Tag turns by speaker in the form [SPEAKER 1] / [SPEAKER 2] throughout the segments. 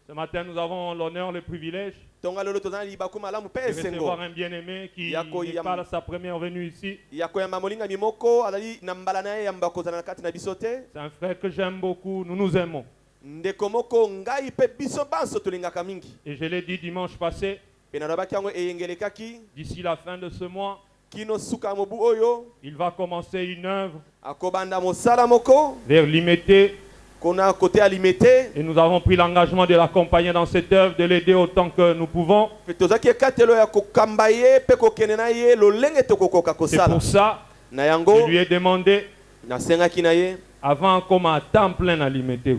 [SPEAKER 1] Ce matin, nous avons l'honneur, le privilège de recevoir un bien-aimé qui n'est pas sa première venue ici. C'est un frère que j'aime beaucoup, nous nous aimons. Et je l'ai dit dimanche passé, d'ici la fin de ce mois, il va commencer une œuvre vers Limité. Et nous avons pris l'engagement de l'accompagner dans cette œuvre, de l'aider autant que nous pouvons. C'est pour ça, je lui ai demandé, avant qu'on à temps plein à Limité,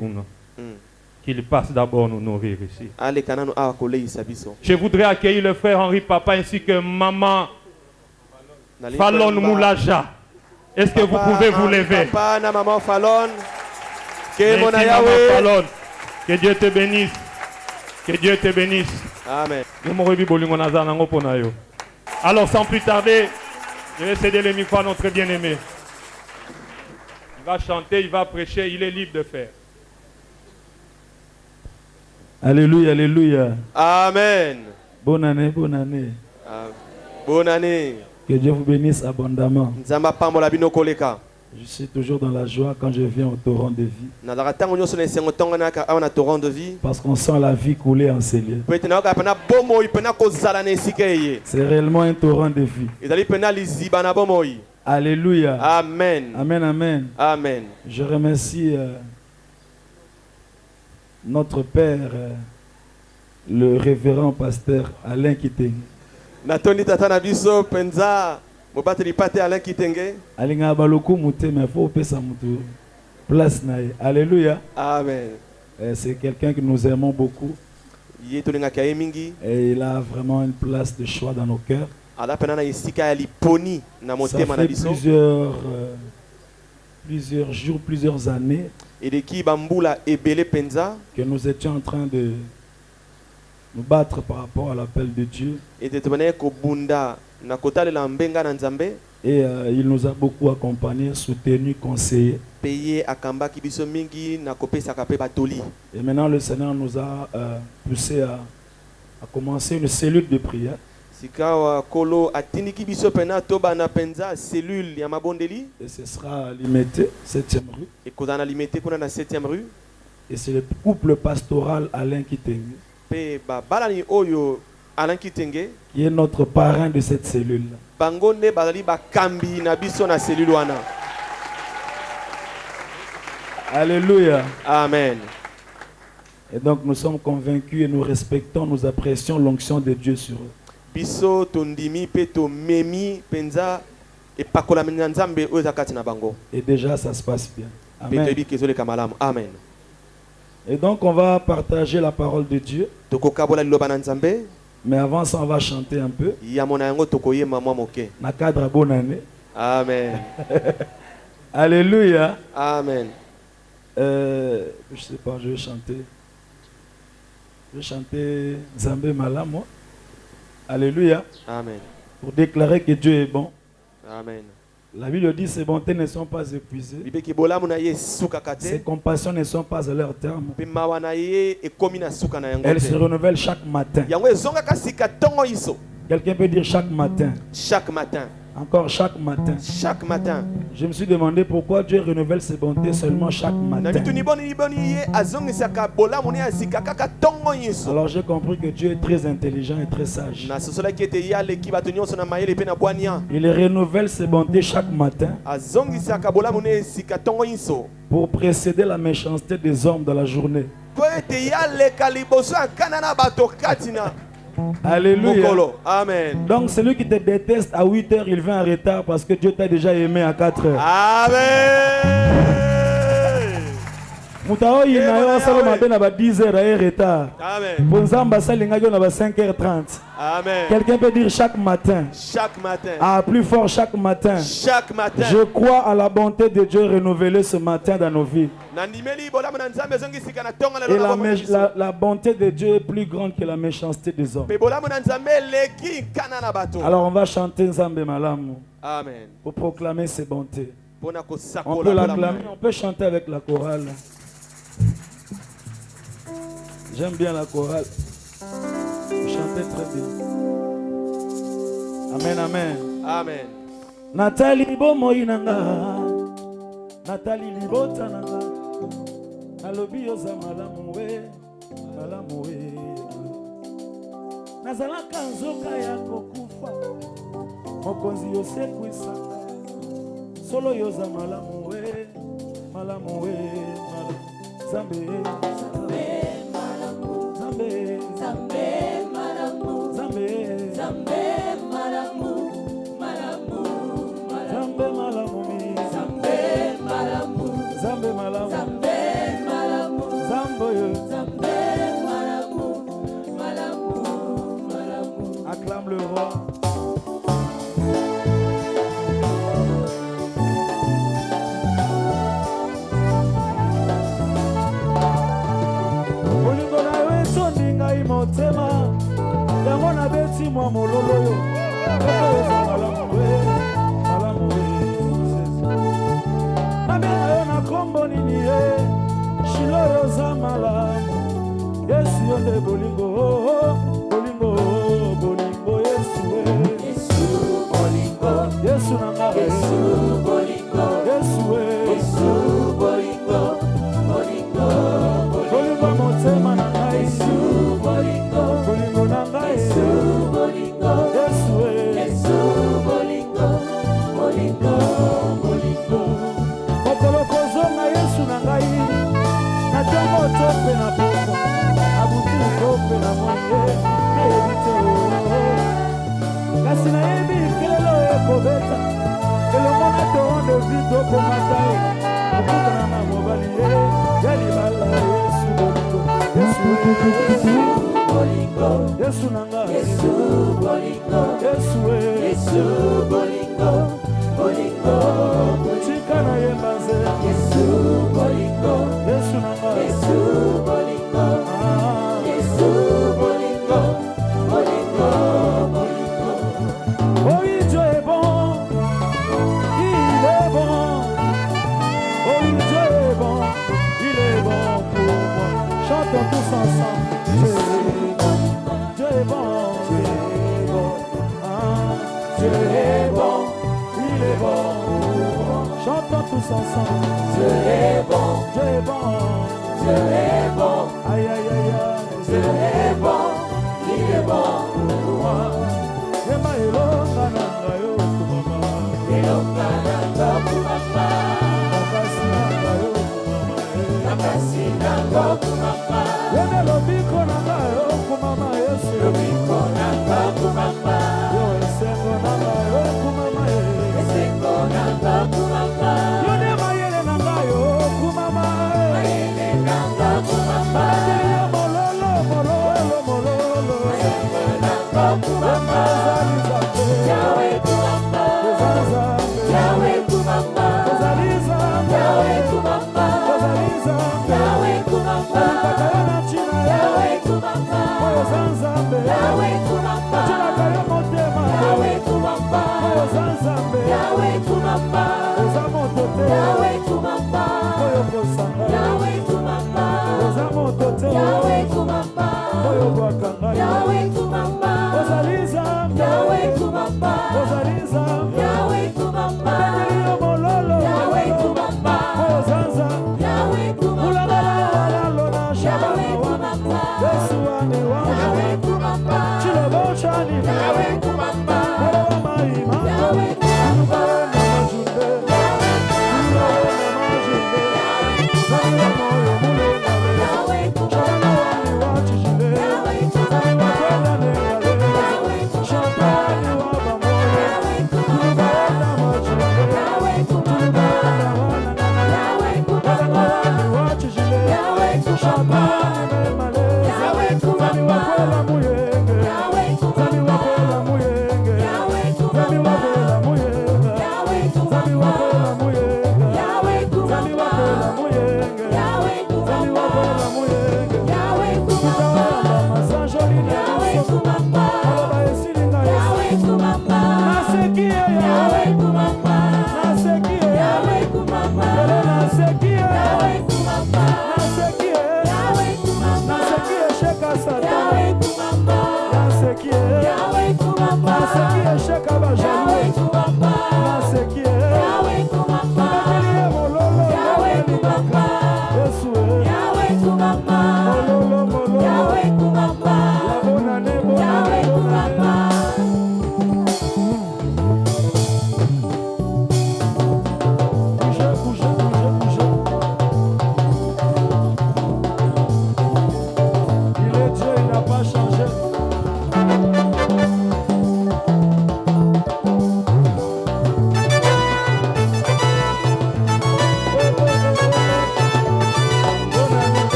[SPEAKER 1] qu'il passe d'abord nous nourrir ici. Je voudrais accueillir le frère Henri Papa ainsi que maman Fallon Moulaja. Est-ce que vous pouvez vous lever?
[SPEAKER 2] Papa, maman Fallon.
[SPEAKER 1] Que Dieu te bénisse. Que Dieu te bénisse.
[SPEAKER 2] Amen.
[SPEAKER 1] Alors sans plus tarder, je vais céder le micro à notre bien-aimé. Il va chanter, il va prêcher, il est libre de faire.
[SPEAKER 3] Alléluia, alléluia.
[SPEAKER 2] Amen.
[SPEAKER 3] Bonne année, bonne année.
[SPEAKER 2] Bonne année.
[SPEAKER 3] Que Dieu vous bénisse abondamment.
[SPEAKER 2] Je
[SPEAKER 3] suis toujours dans la joie quand je viens au torrent de vie. Parce qu'on sent la vie couler en ces lieux. C'est réellement un torrent de vie. Alléluia.
[SPEAKER 2] Amen.
[SPEAKER 3] Amen, amen.
[SPEAKER 2] Amen.
[SPEAKER 3] Je remercie notre père, le révérend pasteur Alain Kiteng.
[SPEAKER 2] Amen.
[SPEAKER 3] C'est quelqu'un que nous aimons beaucoup. Et il a vraiment une place de choix dans nos cœurs. Ça fait plusieurs jours, plusieurs années que nous étions en train de nous battre par rapport à l'appel de Dieu. Et il nous a beaucoup accompagnés, soutenus, conseillés. Et maintenant le Seigneur nous a poussé à commencer une cellule de prière. Et ce sera limité, 7e rue. Et c'est le couple pastoral Alain Kiteng qui est notre parrain de cette cellule. Alléluia.
[SPEAKER 2] Amen.
[SPEAKER 3] Et donc nous sommes convaincus et nous respectons, nous apprécions l'onction de Dieu sur eux. Et déjà ça se passe bien. Amen.
[SPEAKER 2] Amen.
[SPEAKER 3] Et donc on va partager la parole de Dieu. Mais avant ça on va chanter un peu. Na cadre bonne année.
[SPEAKER 2] Amen.
[SPEAKER 3] Alléluia.
[SPEAKER 2] Amen.
[SPEAKER 3] Je sais pas, je vais chanter. Je vais chanter Zambé Malamo. Alléluia.
[SPEAKER 2] Amen.
[SPEAKER 3] Pour déclarer que Dieu est bon.
[SPEAKER 2] Amen.
[SPEAKER 3] La Bible dit ses bontés ne sont pas épuisées. Ses compassions ne sont pas à leur terme. Elles se renouvellent chaque matin. Quelqu'un peut dire chaque matin.
[SPEAKER 2] Chaque matin.
[SPEAKER 3] Encore chaque matin.
[SPEAKER 2] Chaque matin.
[SPEAKER 3] Je me suis demandé pourquoi Dieu renouvelle ses bontés seulement chaque matin. Alors j'ai compris que Dieu est très intelligent et très sage. Il renouvelle ses bontés chaque matin pour précéder la méchanceté des hommes dans la journée. Alléluia.
[SPEAKER 2] Amen.
[SPEAKER 3] Donc celui qui te déteste à 8 h, il vient en retard parce que Dieu t'a déjà aimé à 4 h.
[SPEAKER 2] Amen.
[SPEAKER 3] Moutao il n'a pas matin à 10 h à retard.
[SPEAKER 2] Amen.
[SPEAKER 3] Bonzamba salinga yo na 5h30.
[SPEAKER 2] Amen.
[SPEAKER 3] Quelqu'un peut dire chaque matin.
[SPEAKER 2] Chaque matin.
[SPEAKER 3] Ah, plus fort chaque matin.
[SPEAKER 2] Chaque matin.
[SPEAKER 3] Je crois à la bonté de Dieu renouvelée ce matin dans nos vies. Et la bonté de Dieu est plus grande que la méchanceté des hommes. Alors on va chanter Nzambe Malamu.
[SPEAKER 2] Amen.
[SPEAKER 3] Pour proclamer ses bontés.
[SPEAKER 2] On
[SPEAKER 3] peut l'acclamer, on peut chanter avec la chorale. J'aime bien la chorale. Vous chantez très bien. Amen, amen.
[SPEAKER 2] Amen.
[SPEAKER 3] Nathalie Bomoinanga. Nathalie Libotananga. Alobi yoza malamuwe. Malamuwe. Nazalaka nzoka ya kokufa. Mokonzi yosekwisanga. Solo yoza malamuwe. Malamuwe. Zambe. Zambe malamu. Zambe. Zambe malamu. Zambe. Zambe malamu. Malamu. Zambe malamu. Zambe malamu. Zambe malamu. Zambe malamu. Zambe. Zambe malamu. Malamu. Malamu. Acclame le roi. Motema yango na beti mwa mololo yo malamu nabenga yo na kombo nini ye shilo yo za malamu Yesu yo nde bolingo bolingo bolingo Yesu Yesu bolingo Yesu nanga Yesu bolingo Yesu Yesu bolingo bolingo bolingo motema na Yesu bolingo bolingo nanga Yesu bolingo Yesu Yesu bolingo bolingo bolingo okoloko zonga Yesu nanga na tongo tope na poko abutu tope na moye na yebite kasi na yebi kelelo ekobeta elongo na tondo vito komata okutana na mobali yali bala Yesu bolingo Yesu bolingo Yesu nanga Yesu bolingo Yesu Yesu bolingo bolingo chika na yembaze Yesu bolingo Yesu nanga Yesu bolingo Yesu bolingo bolingo bolingo oh Dieu est bon il est bon oh Dieu est bon il est bon pour moi chantons tous ensemble Dieu est bon Dieu est bon il est bon chantons tous ensemble Dieu est bon Dieu est bon Dieu est bon aïe aïe aïe Dieu est bon il est bon pour moi Ema elonga nanga yo kumama elonga nanga kumama nakasi nanga yo kumama nakasi nanga kumama yene lobiko nanga yo kumama Yesu lobiko nanga kumama yo esengo nanga yo kumama esengo nanga kumama yone mayele nanga yo kumama mayele nanga kumama yo mololo mololo mololo esengo nanga kumama Yahweh kumama Yahweh kumama Yahweh kumama Yahweh kumama Yahweh kumama Yahweh kumama Yahweh kumama Yahweh kumama Yahweh kumama Yahweh kumama Yahweh kumama Yahweh kumama Yahweh kumama Ozaliza Yahweh kumama Ozaliza Yahweh kumama Bendelio mololo Yahweh kumama Ozanza Yahweh kumama Yahweh kumama Yesu ane wangu Yahweh kumama Chilobo chani Yahweh kumama Yahweh maima Yahweh kumama Nasekia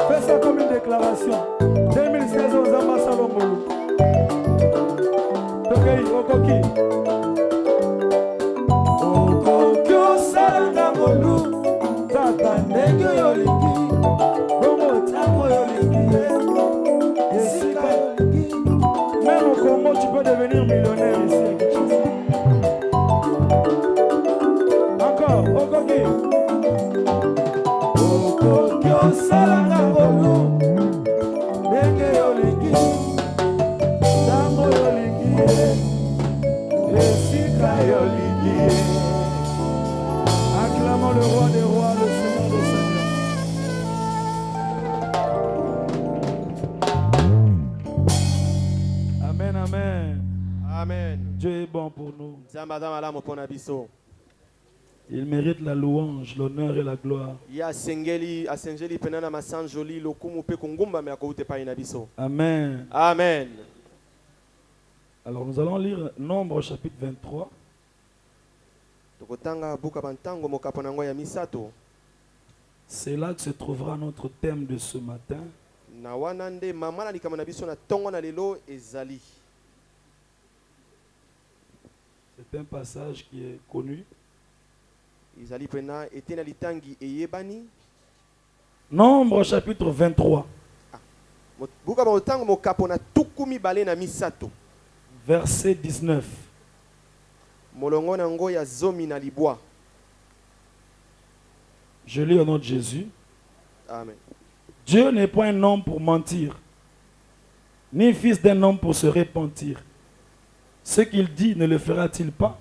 [SPEAKER 3] Fais ça comme une déclaration. 2016 aux ambassadeurs. Okoki. Okoki osala ngolu. Tata ndenge yolingi. Bongo tango yolingi. Esika yolingi. Même au Congo, tu peux devenir millionnaire ici. Encore, Okoki. Okoki osala ngolu. Ndenge yolingi. Tango yolingi. Esika yolingi. Acclamons le roi des rois, le Seigneur des seigneurs. Amen, amen.
[SPEAKER 2] Amen.
[SPEAKER 3] Dieu est bon pour nous. Il mérite la louange, l'honneur et la gloire. Amen.
[SPEAKER 2] Amen.
[SPEAKER 3] Alors nous allons lire Nombre chapitre 23. C'est là que se trouvera notre thème de ce matin. C'est un passage qui est connu. Nombre chapitre 23. Verset 19. Je lis au nom de Jésus.
[SPEAKER 2] Amen.
[SPEAKER 3] Dieu n'est pas un homme pour mentir, ni fils d'un homme pour se repentir. Ce qu'il dit ne le fera-t-il pas?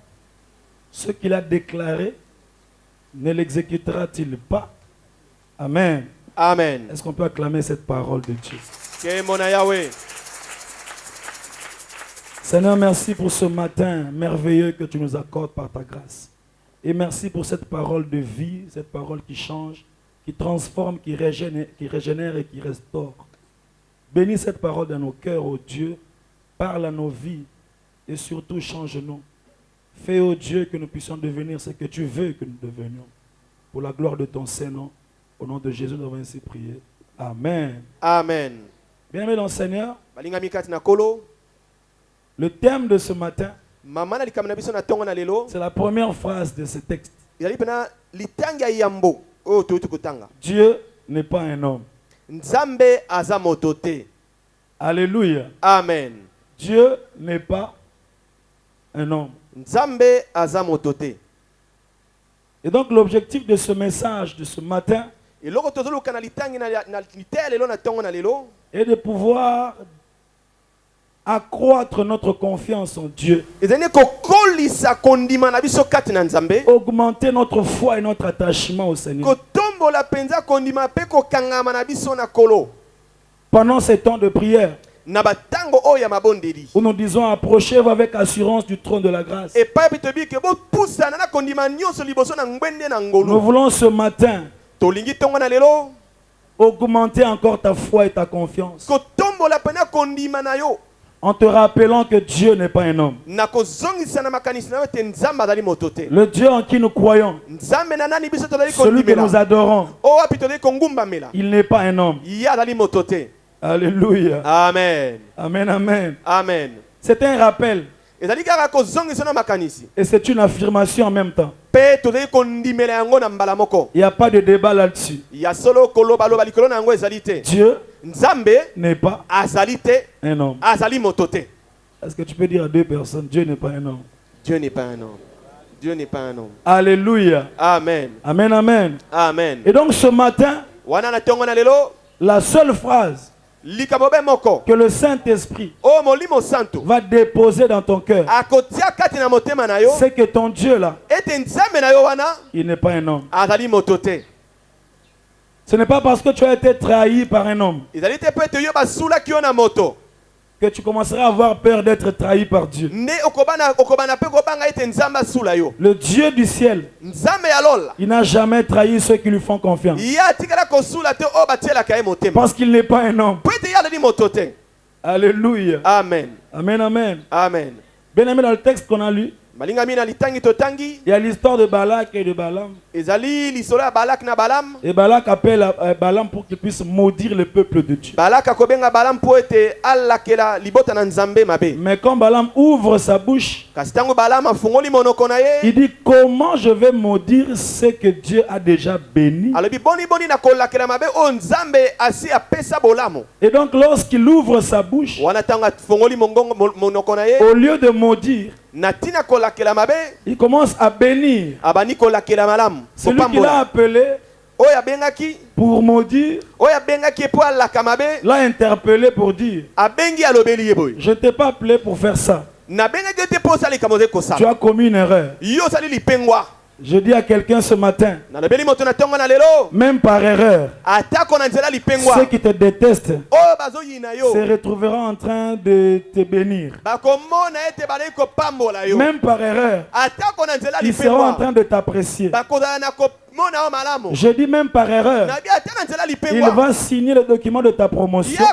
[SPEAKER 3] Ce qu'il a déclaré ne l'exécutera-t-il pas? Amen.
[SPEAKER 2] Amen.
[SPEAKER 3] Est-ce qu'on peut acclamer cette parole de Dieu? Seigneur, merci pour ce matin merveilleux que tu nous accordes par ta grâce. Et merci pour cette parole de vie, cette parole qui change, qui transforme, qui régénère et qui restaure. Bénis cette parole dans nos cœurs, ô Dieu. Parle à nos vies et surtout change-nous. Fais, ô Dieu, que nous puissions devenir ce que tu veux que nous devenions. Pour la gloire de ton Saint-Nom, au nom de Jésus, nous avons ainsi prié. Amen.
[SPEAKER 2] Amen.
[SPEAKER 3] Bien-aimé dans le Seigneur, le thème de ce matin, c'est la première phrase de ce texte. Dieu n'est pas un homme. Alléluia.
[SPEAKER 2] Amen.
[SPEAKER 3] Dieu n'est pas un homme. Et donc l'objectif de ce message de ce matin est de pouvoir accroître notre confiance en Dieu, augmenter notre foi et notre attachement au Seigneur. Pendant ces temps de prière, où nous disons approchez-vous avec assurance du trône de la grâce, nous voulons ce matin augmenter encore ta foi et ta confiance, en te rappelant que Dieu n'est pas un homme. Le Dieu en qui nous croyons, celui que nous adorons, il n'est pas un homme. Alléluia.
[SPEAKER 2] Amen.
[SPEAKER 3] Amen, amen.
[SPEAKER 2] Amen.
[SPEAKER 3] C'est un rappel Et c'est une affirmation en même temps. Il n'y a pas de débat là-dessus. Dieu n'est pas un homme. Est-ce que tu peux dire à deux personnes, Dieu n'est pas un homme?
[SPEAKER 2] Dieu n'est pas un homme. Dieu n'est pas un homme.
[SPEAKER 3] Alléluia.
[SPEAKER 2] Amen.
[SPEAKER 3] Amen, amen.
[SPEAKER 2] Amen.
[SPEAKER 3] Et donc ce matin, la seule phrase que le Saint-Esprit va déposer dans ton cœur, c'est que ton Dieu là, il n'est pas un homme. Ce n'est pas parce que tu as été trahi par un homme que tu commenceras à avoir peur d'être trahi par Dieu. Le Dieu du ciel, il n'a jamais trahi ceux qui lui font confiance. Parce qu'il n'est pas un homme. Alléluia.
[SPEAKER 2] Amen.
[SPEAKER 3] Amen, amen.
[SPEAKER 2] Amen.
[SPEAKER 3] Bien aimé, dans le texte qu'on a lu, il y a l'histoire de Balak et de Balaam. Et Balak appelle Balaam pour qu'il puisse maudire le peuple de Dieu. Mais quand Balaam ouvre sa bouche, il dit comment je vais maudire ce que Dieu a déjà béni. Et donc lorsqu'il ouvre sa bouche, au lieu de maudire, il commence à bénir. Celui qu'il a appelé pour maudire l'a interpellé pour dire je ne t'ai pas appelé pour faire ça. Tu as commis une erreur. Je dis à quelqu'un ce matin, même par erreur, ceux qui te détestent se retrouveront en train de te bénir. Même par erreur, ils seront en train de t'apprécier. Je dis même par erreur, il va signer le document de ta promotion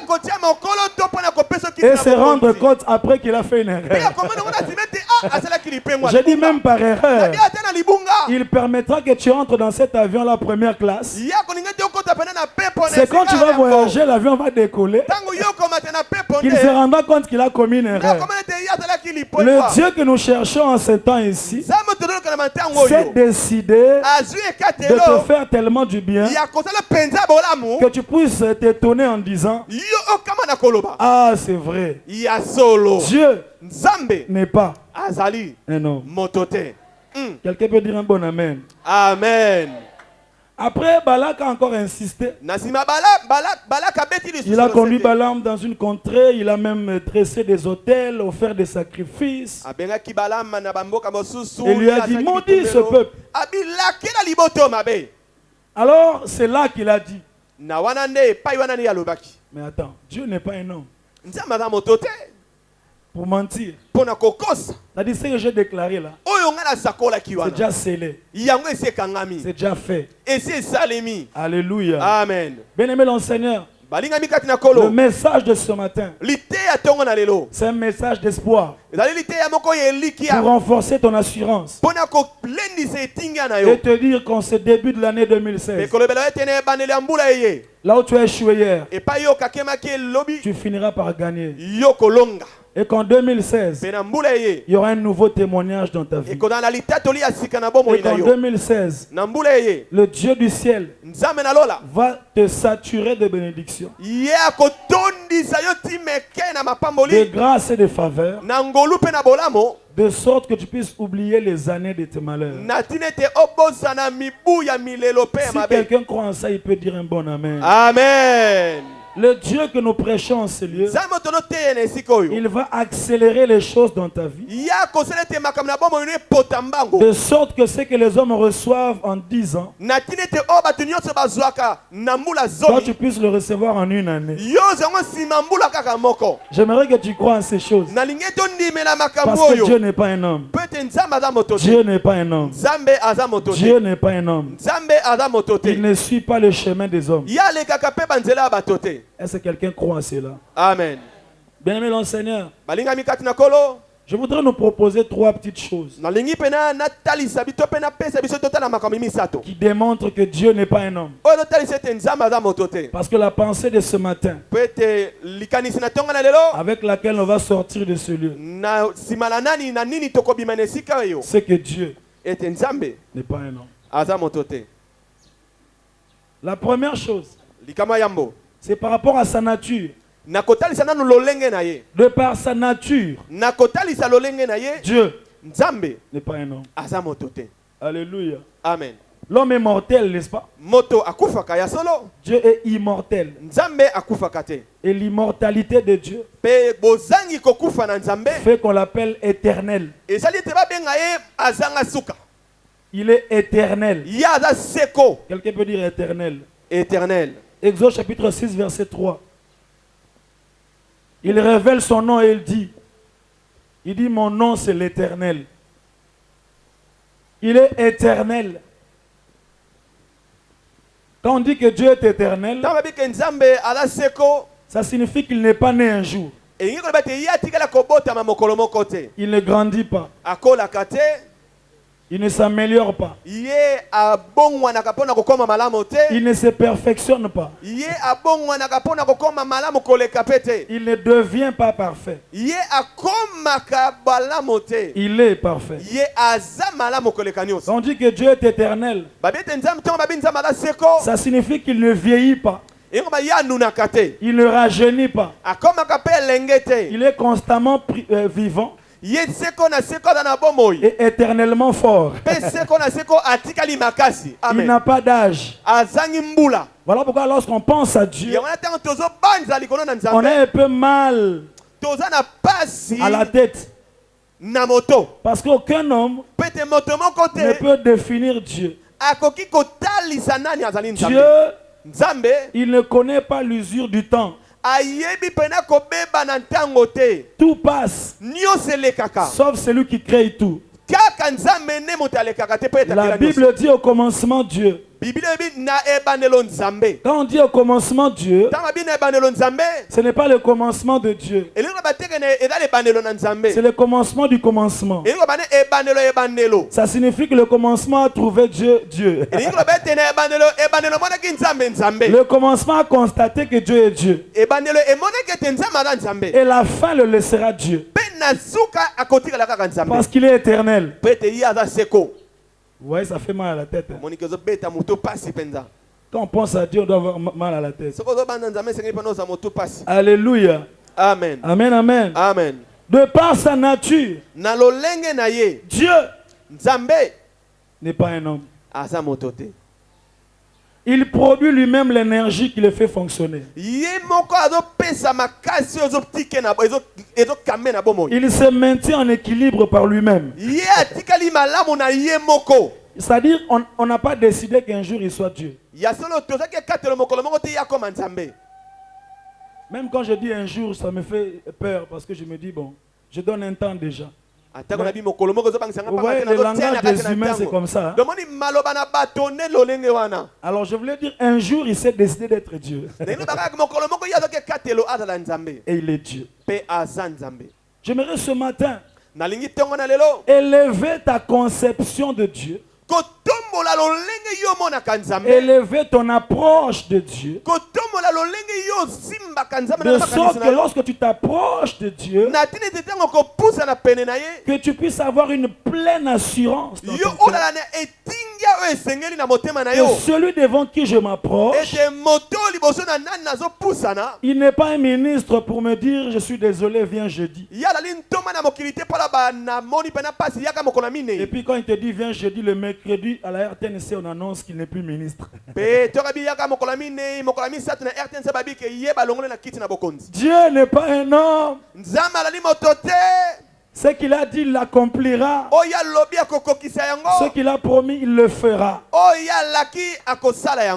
[SPEAKER 3] et se rendre compte après qu'il a fait une erreur. Je dis même par erreur, il permettra que tu entres dans cet avion la première classe. C'est quand tu vas voyager, l'avion va décoller, qu'il se rendra compte qu'il a commis une erreur. Le Dieu que nous cherchons en ce temps ici s'est décidé de te faire tellement du bien que tu puisses t'étonner en disant ah, c'est vrai, Dieu n'est pas un homme. Quelqu'un peut dire un bon amen.
[SPEAKER 2] Amen.
[SPEAKER 3] Après, Balak a encore insisté. Il a conduit Balaam dans une contrée. Il a même dressé des autels, offert des sacrifices. Et lui a dit, maudis ce peuple. Alors, c'est là qu'il a dit, mais attends, Dieu n'est pas un homme pour mentir. C'est-à-dire ce que j'ai déclaré là, c'est déjà scellé, c'est déjà fait. Alléluia.
[SPEAKER 2] Amen.
[SPEAKER 3] Bien-aimé dans le Seigneur, le message de ce matin, c'est un message d'espoir pour renforcer ton assurance et te dire qu'en ce début de l'année 2016, là où tu as échoué hier, tu finiras par gagner. Et qu'en 2016, il y aura un nouveau témoignage dans ta vie. Et qu'en 2016, le Dieu du ciel va te saturer de bénédictions, de grâce et de faveur, de sorte que tu puisses oublier les années de tes malheurs. Si quelqu'un croit en ça, il peut dire un bon amen.
[SPEAKER 2] Amen.
[SPEAKER 3] Le Dieu que nous prêchons en ce lieu, il va accélérer les choses dans ta vie, de sorte que ce que les hommes reçoivent en 10 ans, toi tu puisses le recevoir en une année. J'aimerais que tu crois en ces choses, parce que Dieu n'est pas un homme. Dieu n'est pas un homme. Dieu n'est pas un homme. Il ne suit pas le chemin des hommes. Est-ce que quelqu'un croit à cela?
[SPEAKER 2] Amen.
[SPEAKER 3] Bien-aimé dans le Seigneur, Je voudrais nous proposer 3 petites choses qui démontrent que Dieu n'est pas un homme. Parce que la pensée de ce matin, avec laquelle on va sortir de ce lieu, c'est que Dieu n'est pas un homme. La première chose, c'est par rapport à sa nature. De par sa nature, Dieu n'est pas un homme. Alléluia.
[SPEAKER 2] Amen.
[SPEAKER 3] L'homme est mortel, n'est-ce pas? Dieu est immortel. Et l'immortalité de Dieu fait qu'on l'appelle éternel. Il est éternel. Quelqu'un peut dire éternel.
[SPEAKER 2] Éternel.
[SPEAKER 3] Exode chapitre 6, verset 3. Il révèle son nom et il dit mon nom c'est l'Éternel. Il est éternel. Quand on dit que Dieu est éternel, ça signifie qu'il n'est pas né un jour. Il ne grandit pas. Il ne s'améliore pas. Il ne se perfectionne pas. Il ne devient pas parfait. Il est parfait. Quand on dit que Dieu est éternel, ça signifie qu'il ne vieillit pas. Il ne rajeunit pas. Il est constamment vivant. Et éternellement fort. Il n'a pas d'âge. Voilà pourquoi lorsqu'on pense à Dieu, on a un peu mal à la tête. Parce qu'aucun homme ne peut définir Dieu. Dieu, il ne connaît pas l'usure du temps. Tout passe, sauf celui qui crée tout. La Bible dit au commencement Dieu. Quand on dit au commencement Dieu, ce n'est pas le commencement de Dieu. C'est le commencement du commencement. Ça signifie que le commencement a trouvé Dieu. Le commencement a constaté que Dieu est Dieu. Et la fin le laissera Dieu. Parce qu'il est éternel. Vous voyez, ça fait mal à la tête. Quand on pense à Dieu, on doit avoir mal à la tête. Alléluia.
[SPEAKER 2] Amen.
[SPEAKER 3] Amen, amen.
[SPEAKER 2] Amen.
[SPEAKER 3] De par sa nature, Dieu n'est pas un homme. Il produit lui-même l'énergie qui le fait fonctionner. Il se maintient en équilibre par lui-même. C'est-à-dire, on n'a pas décidé qu'un jour il soit Dieu. Même quand je dis un jour, ça me fait peur parce que je me dis, bon, je donne un temps déjà. Vous voyez, le langage des humains, c'est comme ça. Alors, je voulais dire, un jour, il s'est décidé d'être Dieu. Et il est Dieu. J'aimerais ce matin élever ta conception de Dieu. Élever ton approche de Dieu. De sorte que lorsque tu t'approches de Dieu, que tu puisses avoir une pleine assurance dans ton cœur. Et celui devant qui je m'approche, il n'est pas un ministre pour me dire je suis désolé, viens jeudi. Et puis quand il te dit viens jeudi, le mercredi à la RTNC on annonce qu'il n'est plus ministre. Dieu n'est pas un homme. Ce qu'il a dit, il l'accomplira. Ce qu'il a promis, il le fera.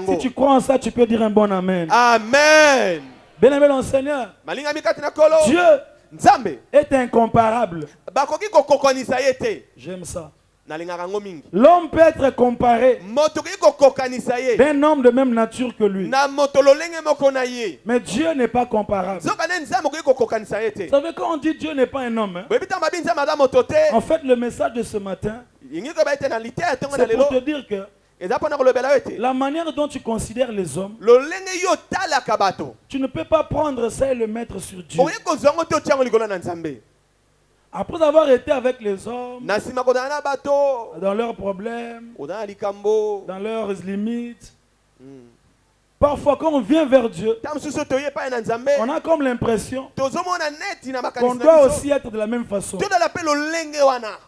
[SPEAKER 3] Si tu crois en ça, tu peux dire un bon amen.
[SPEAKER 2] Amen.
[SPEAKER 3] Bien-aimé dans le Seigneur, Dieu est incomparable. J'aime ça. L'homme peut être comparé d'un homme de même nature que lui. Mais Dieu n'est pas comparable. Vous savez, quand on dit Dieu n'est pas un homme, hein, en fait, le message de ce matin, c'est pour te dire que la manière dont tu considères les hommes, tu ne peux pas prendre ça et le mettre sur Dieu. Après avoir été avec les hommes, dans leurs problèmes, dans leurs limites, parfois quand on vient vers Dieu, on a comme l'impression qu'on doit aussi être de la même façon.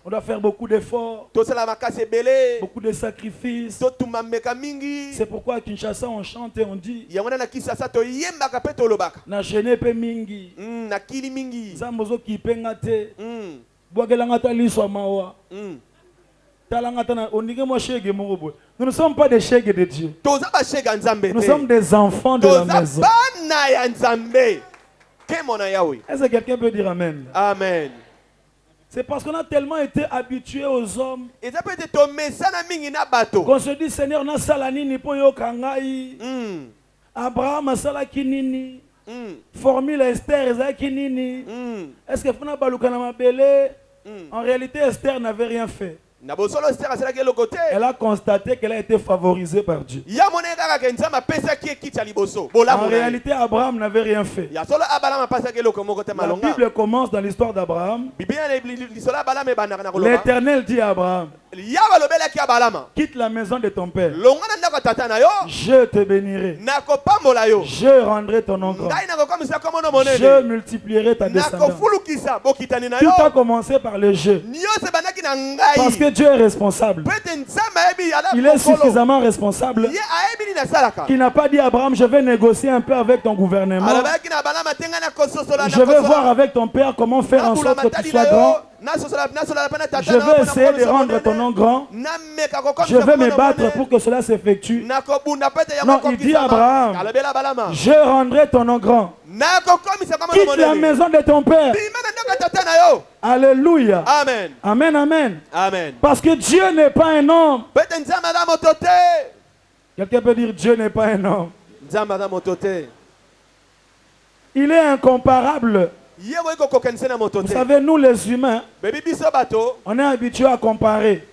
[SPEAKER 3] On doit faire beaucoup d'efforts, beaucoup de sacrifices. C'est pourquoi à Kinshasa on chante et on dit na gêné pe mingi zambozo kipenga te bogelanga ta liswa mawa. Nous ne sommes pas des chèques de Dieu. Nous sommes des enfants de la maison. Est-ce que quelqu'un peut dire Amen?
[SPEAKER 2] Amen.
[SPEAKER 3] C'est parce qu'on a tellement été habitués aux hommes qu'on se dit Seigneur, na salanini po yo kangai. Abraham a salaki nini. Formule Esther ezaki nini. Est-ce que funa balukana mabele? En réalité, Esther n'avait rien fait. Elle a constaté qu'elle a été favorisée par Dieu. En réalité, Abraham n'avait rien fait. La Bible commence dans l'histoire d'Abraham. L'Éternel dit à Abraham, quitte la maison de ton père. Je te bénirai. Je rendrai ton nom grand. Je multiplierai ta descendance. Tout a commencé par le jeu. Parce que Dieu est responsable. Il est suffisamment responsable qu'il n'a pas dit à Abraham, je vais négocier un peu avec ton gouvernement. Je vais voir avec ton père comment faire en sorte que tu sois grand. Je vais essayer de rendre ton nom grand. Je vais me battre pour que cela s'effectue. Non, il dit à Abraham, je rendrai ton nom grand. Quitte la maison de ton père. Alléluia.
[SPEAKER 2] Amen.
[SPEAKER 3] Amen, amen.
[SPEAKER 2] Amen.
[SPEAKER 3] Parce que Dieu n'est pas un homme. Quelqu'un peut dire Dieu n'est pas un homme. Il est incomparable. Vous savez, nous les humains, on est habitués à comparer.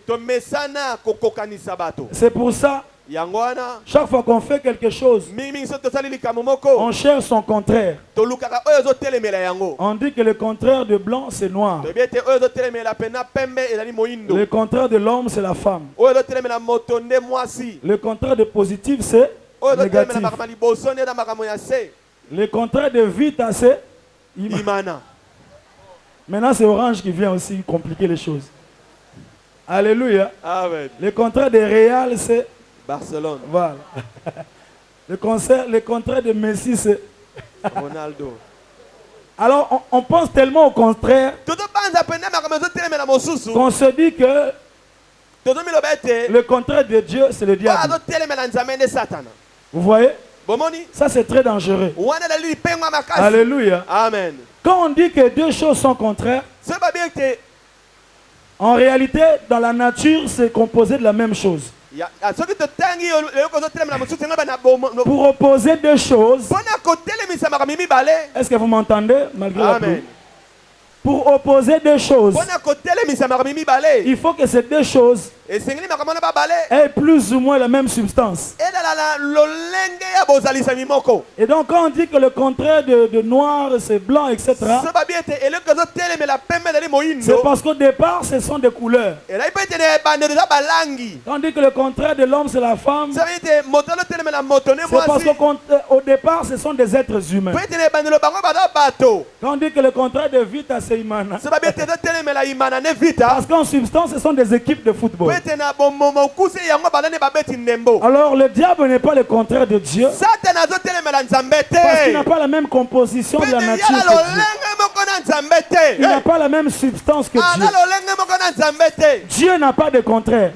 [SPEAKER 3] C'est pour ça, chaque fois qu'on fait quelque chose, on cherche son contraire. On dit que le contraire de blanc, c'est noir. Le contraire de l'homme, c'est la femme. Le contraire de positif, c'est négatif. Le contraire de vita, c'est Imana. Maintenant, c'est Orange qui vient aussi compliquer les choses. Alléluia.
[SPEAKER 2] Amen.
[SPEAKER 3] Le contraire de Real, c'est
[SPEAKER 2] Barcelone.
[SPEAKER 3] Voilà. Le contraire de Messi, c'est
[SPEAKER 2] Ronaldo.
[SPEAKER 3] Alors, on pense tellement au contraire qu'on se dit que le contraire de Dieu, c'est le diable. Vous voyez? Ça, c'est très dangereux. Alléluia.
[SPEAKER 2] Amen.
[SPEAKER 3] Quand on dit que deux choses sont contraires, en réalité, dans la nature, c'est composé de la même chose. Pour opposer deux choses, est-ce que vous m'entendez malgré la pluie? Pour opposer deux choses, il faut que ces deux choses aient plus ou moins la même substance. Et donc quand on dit que le contraire de noir c'est blanc, etc., c'est parce qu'au départ ce sont des couleurs. Quand on dit que le contraire de l'homme c'est la femme, c'est parce qu'au départ ce sont des êtres humains. Quand on dit que le contraire de vita c'est Imana, parce qu'en substance ce sont des équipes de football. Alors le diable n'est pas le contraire de Dieu, parce qu'il n'a pas la même composition de la nature que Dieu. Il n'a pas la même substance que Dieu. Dieu n'a pas de contraire.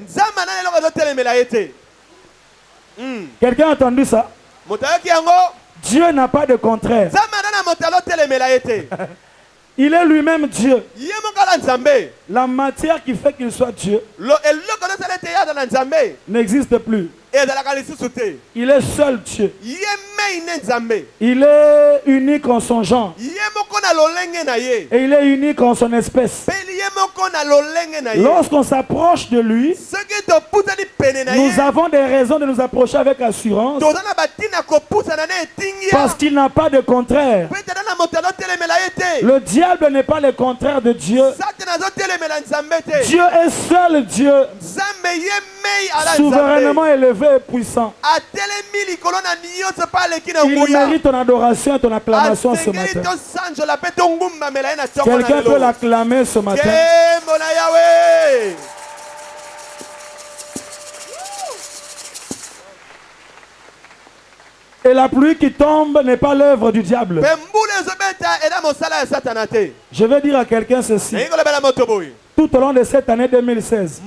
[SPEAKER 3] Quelqu'un a entendu ça? Dieu n'a pas de contraire. Il est lui-même Dieu. La matière qui fait qu'il soit Dieu n'existe plus. Il est seul Dieu. Il est unique en son genre. Et il est unique en son espèce. Lorsqu'on s'approche de lui, nous avons des raisons de nous approcher avec assurance. Parce qu'il n'a pas de contraire. Le diable n'est pas le contraire de Dieu. Dieu est seul Dieu. Souverainement élevé et puissant. Il mérite ton adoration et ton acclamation ce matin. Quelqu'un peut l'acclamer ce matin. Et la pluie qui tombe n'est pas l'œuvre du diable. Je vais dire à quelqu'un ceci. Tout au long de cette année 2016,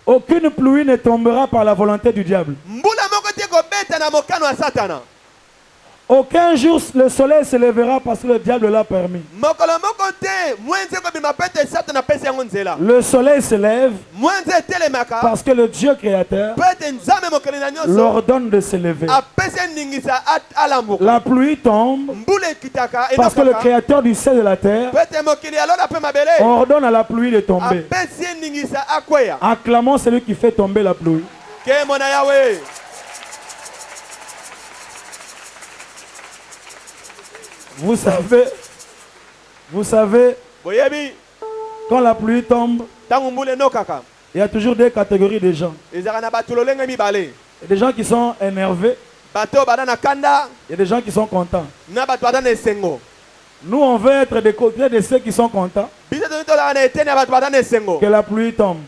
[SPEAKER 3] aucune pluie ne tombera par la volonté du diable. Aucun jour le soleil se lèvera parce que le diable l'a permis. Le soleil se lève parce que le Dieu créateur l'ordonne de se lever. La pluie tombe parce que le créateur du ciel et de la terre ordonne à la pluie de tomber. Acclamons celui qui fait tomber la pluie. Vous savez, quand la pluie tombe, il y a toujours deux catégories de gens. Il y a des gens qui sont énervés. Il y a des gens qui sont contents. Nous, on veut être des côtés de ceux qui sont contents que la pluie tombe.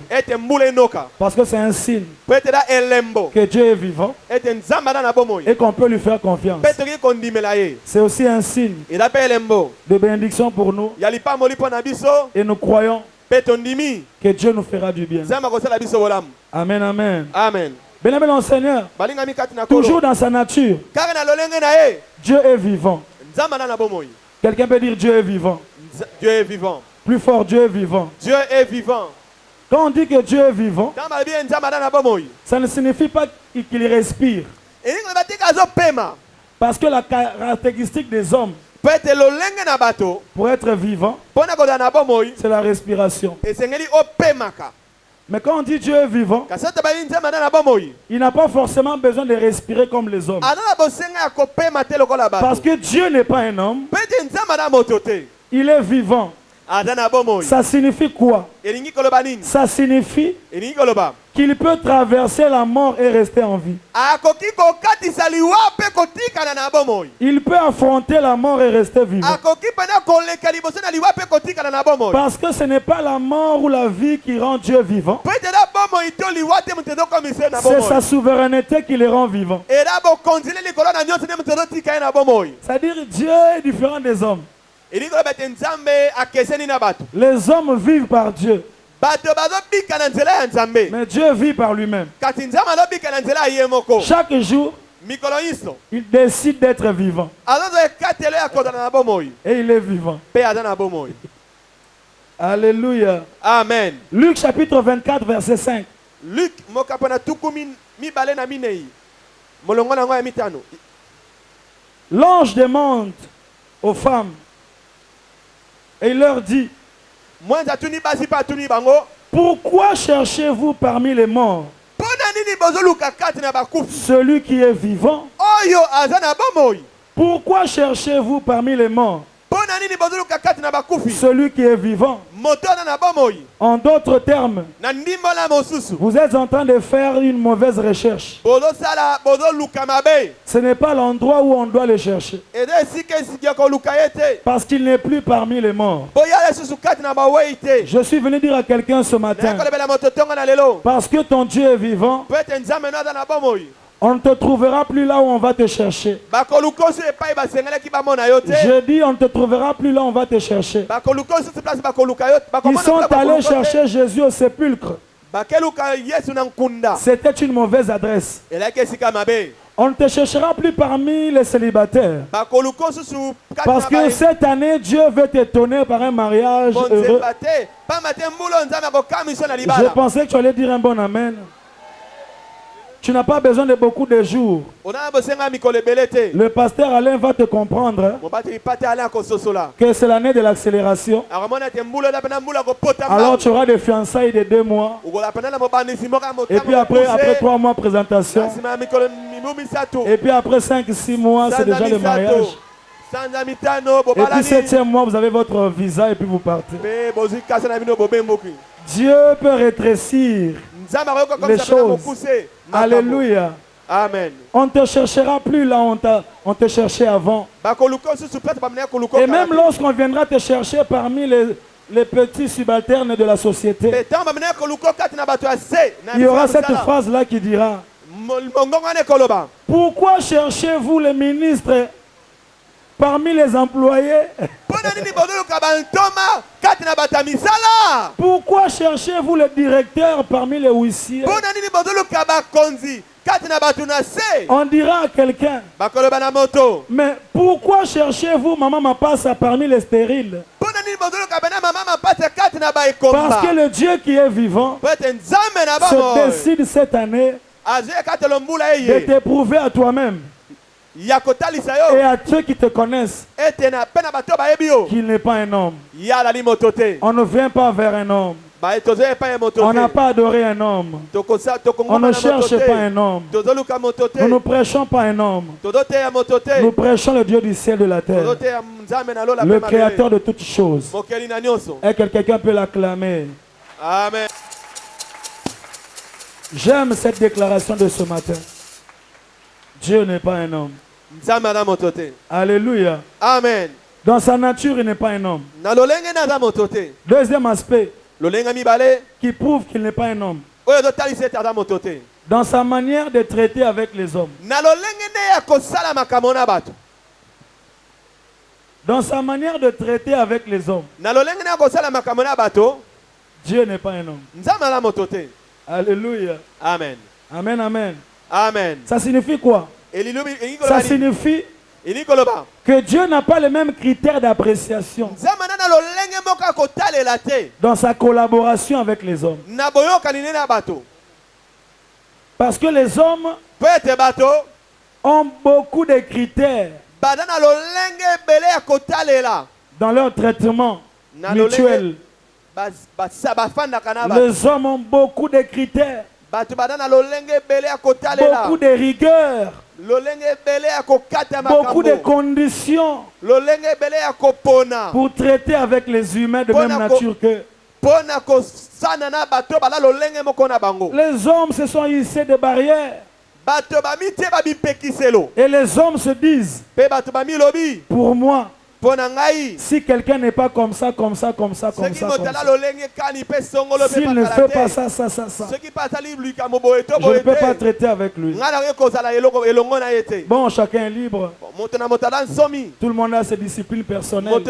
[SPEAKER 3] Parce que c'est un signe que Dieu est vivant et qu'on peut lui faire confiance. C'est aussi un signe de bénédiction pour nous. Et nous croyons que Dieu nous fera du bien. Amen, amen.
[SPEAKER 2] Amen.
[SPEAKER 3] Bien-aimé le Seigneur, toujours dans sa nature, Dieu est vivant. Quelqu'un peut dire Dieu est vivant.
[SPEAKER 2] Dieu est vivant.
[SPEAKER 3] Plus fort, Dieu est vivant.
[SPEAKER 2] Dieu est vivant.
[SPEAKER 3] Quand on dit que Dieu est vivant, ça ne signifie pas qu'il respire. Parce que la caractéristique des hommes pour être vivant, c'est la respiration. Mais quand on dit Dieu est vivant, il n'a pas forcément besoin de respirer comme les hommes. Parce que Dieu n'est pas un homme. Il est vivant. Ça signifie quoi? Ça signifie qu'il peut traverser la mort et rester en vie. Il peut affronter la mort et rester vivant. Parce que ce n'est pas la mort ou la vie qui rend Dieu vivant. C'est sa souveraineté qui le rend vivant. C'est-à-dire Dieu est différent des hommes. Les hommes vivent par Dieu. Mais Dieu vit par lui-même. Chaque jour, il décide d'être vivant. Et il est vivant. Alléluia.
[SPEAKER 2] Amen.
[SPEAKER 3] Luc chapitre 24, verset 5.
[SPEAKER 2] Luc,
[SPEAKER 3] l'ange demande aux femmes et il leur dit: pourquoi cherchez-vous parmi les morts celui qui est vivant? Pourquoi cherchez-vous parmi les morts celui qui est vivant? En d'autres termes, vous êtes en train de faire une mauvaise recherche. Ce n'est pas l'endroit où on doit le chercher. Parce qu'il n'est plus parmi les morts. Je suis venu dire à quelqu'un ce matin, parce que ton Dieu est vivant, on ne te trouvera plus là où on va te chercher. Je dis, on ne te trouvera plus là où on va te chercher. Ils sont allés chercher Jésus au sépulcre. C'était une mauvaise adresse. On ne te cherchera plus parmi les célibataires. Parce que cette année, Dieu veut t'étonner par un mariage heureux. Je pensais que tu allais dire un bon amen. Tu n'as pas besoin de beaucoup de jours. Le pasteur Alain va te comprendre que c'est l'année de l'accélération. Alors tu auras des fiançailles de 2 mois. Et puis après 3 mois présentation. Et puis après 5-6 mois, c'est déjà le mariage. Et puis 7e mois, vous avez votre visa et puis vous partez. Dieu peut rétrécir les choses. Alléluia.
[SPEAKER 2] Amen.
[SPEAKER 3] On ne te cherchera plus là où on te cherchait avant. Et même lorsqu'on viendra te chercher parmi les petits subalternes de la société, il y aura cette phrase-là qui dira: pourquoi cherchez-vous les ministres parmi les employés? Pourquoi cherchez-vous le directeur parmi les huissiers? On dira à quelqu'un: mais pourquoi cherchez-vous maman Mapassa parmi les stériles? Parce que le Dieu qui est vivant se décide cette année de t'éprouver à toi-même et à ceux qui te connaissent qu'il n'est pas un homme. On ne vient pas vers un homme. On n'a pas adoré un homme. On ne cherche pas un homme. Nous ne prêchons pas un homme. Nous prêchons le Dieu du ciel et de la terre, le créateur de toutes choses. Et que quelqu'un peut l'acclamer.
[SPEAKER 2] Amen.
[SPEAKER 3] J'aime cette déclaration de ce matin. Dieu n'est pas un homme. Alléluia.
[SPEAKER 2] Amen.
[SPEAKER 3] Dans sa nature, il n'est pas un homme. Deuxième aspect qui prouve qu'il n'est pas un homme. Dans sa manière de traiter avec les hommes. Dans sa manière de traiter avec les hommes. Dieu n'est pas un homme. Alléluia.
[SPEAKER 2] Amen.
[SPEAKER 3] Amen, amen.
[SPEAKER 2] Amen.
[SPEAKER 3] Ça signifie quoi? Ça signifie que Dieu n'a pas les mêmes critères d'appréciation dans sa collaboration avec les hommes. Parce que les hommes ont beaucoup de critères dans leur traitement mutuel. Les hommes ont beaucoup de critères, beaucoup de rigueur, beaucoup de conditions pour traiter avec les humains de même nature qu'eux. Les hommes se sont hissés des barrières. Et les hommes se disent: pour moi, si quelqu'un n'est pas comme ça, comme ça, comme ça, comme ça, comme ça, s'il ne fait pas ça, ça, ça, ça, je ne peux pas traiter avec lui. Bon, chacun est libre. Tout le monde a ses disciplines personnelles.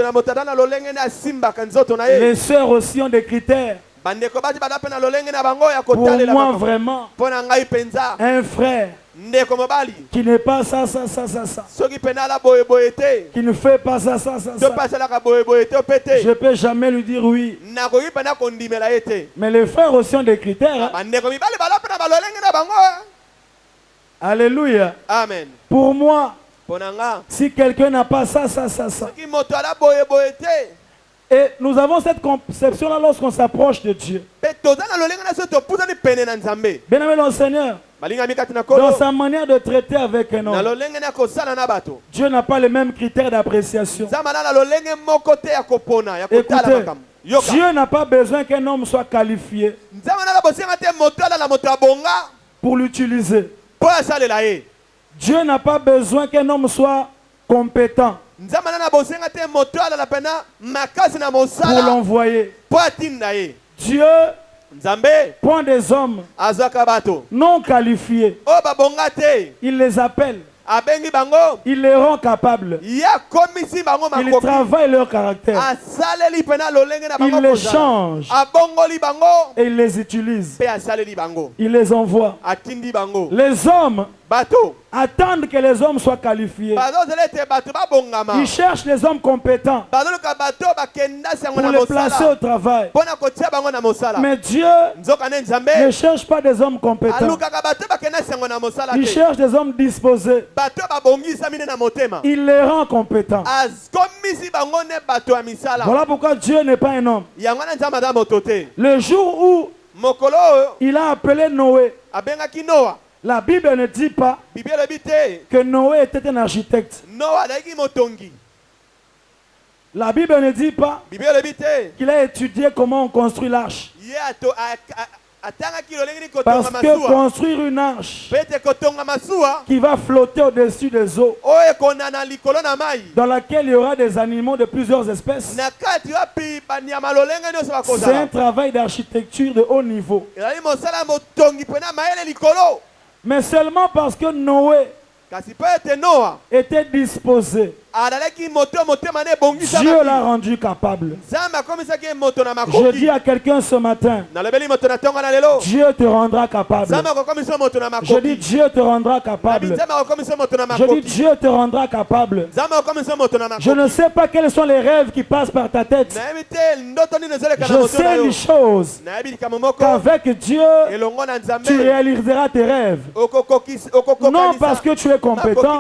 [SPEAKER 3] Les sœurs aussi ont des critères. Pour moi, vraiment, un frère qui n'est pas ça, ça, ça, ça, ça, qui ne fait pas ça, ça, ça, ça, je ne peux jamais lui dire oui. Mais les frères aussi ont des critères. Alléluia.
[SPEAKER 2] Amen.
[SPEAKER 3] Pour moi, si quelqu'un n'a pas ça, ça, ça, ça. Et nous avons cette conception-là lorsqu'on s'approche de Dieu. Bien-aimé dans le Seigneur, dans sa manière de traiter avec un homme, Dieu n'a pas les mêmes critères d'appréciation. Écoutez, Dieu n'a pas besoin qu'un homme soit qualifié pour l'utiliser. Dieu n'a pas besoin qu'un homme soit compétent pour l'envoyer. Dieu prend des hommes non qualifiés, il les appelle, il les rend capables, il travaille leur caractère, il les change et il les utilise, il les envoie. Les hommes attendent que les hommes soient qualifiés. Ils cherchent les hommes compétents pour les placer au travail. Mais Dieu ne cherche pas des hommes compétents. Il cherche des hommes disposés. Il les rend compétents. Voilà pourquoi Dieu n'est pas un homme. Le jour où il a appelé Noé, la Bible ne dit pas que Noé était un architecte. La Bible ne dit pas qu'il a étudié comment on construit l'arche. Parce que construire une arche qui va flotter au-dessus des eaux, dans laquelle il y aura des animaux de plusieurs espèces, c'est un travail d'architecture de haut niveau. Mais seulement parce que Noé était disposé, Dieu l'a rendu capable. Je dis à quelqu'un ce matin, Dieu te rendra capable. Je dis Dieu te rendra capable. Je dis Dieu te rendra capable. Je ne sais pas quels sont les rêves qui passent par ta tête. Je sais une chose, qu'avec Dieu, tu réaliseras tes rêves. Non parce que tu es compétent,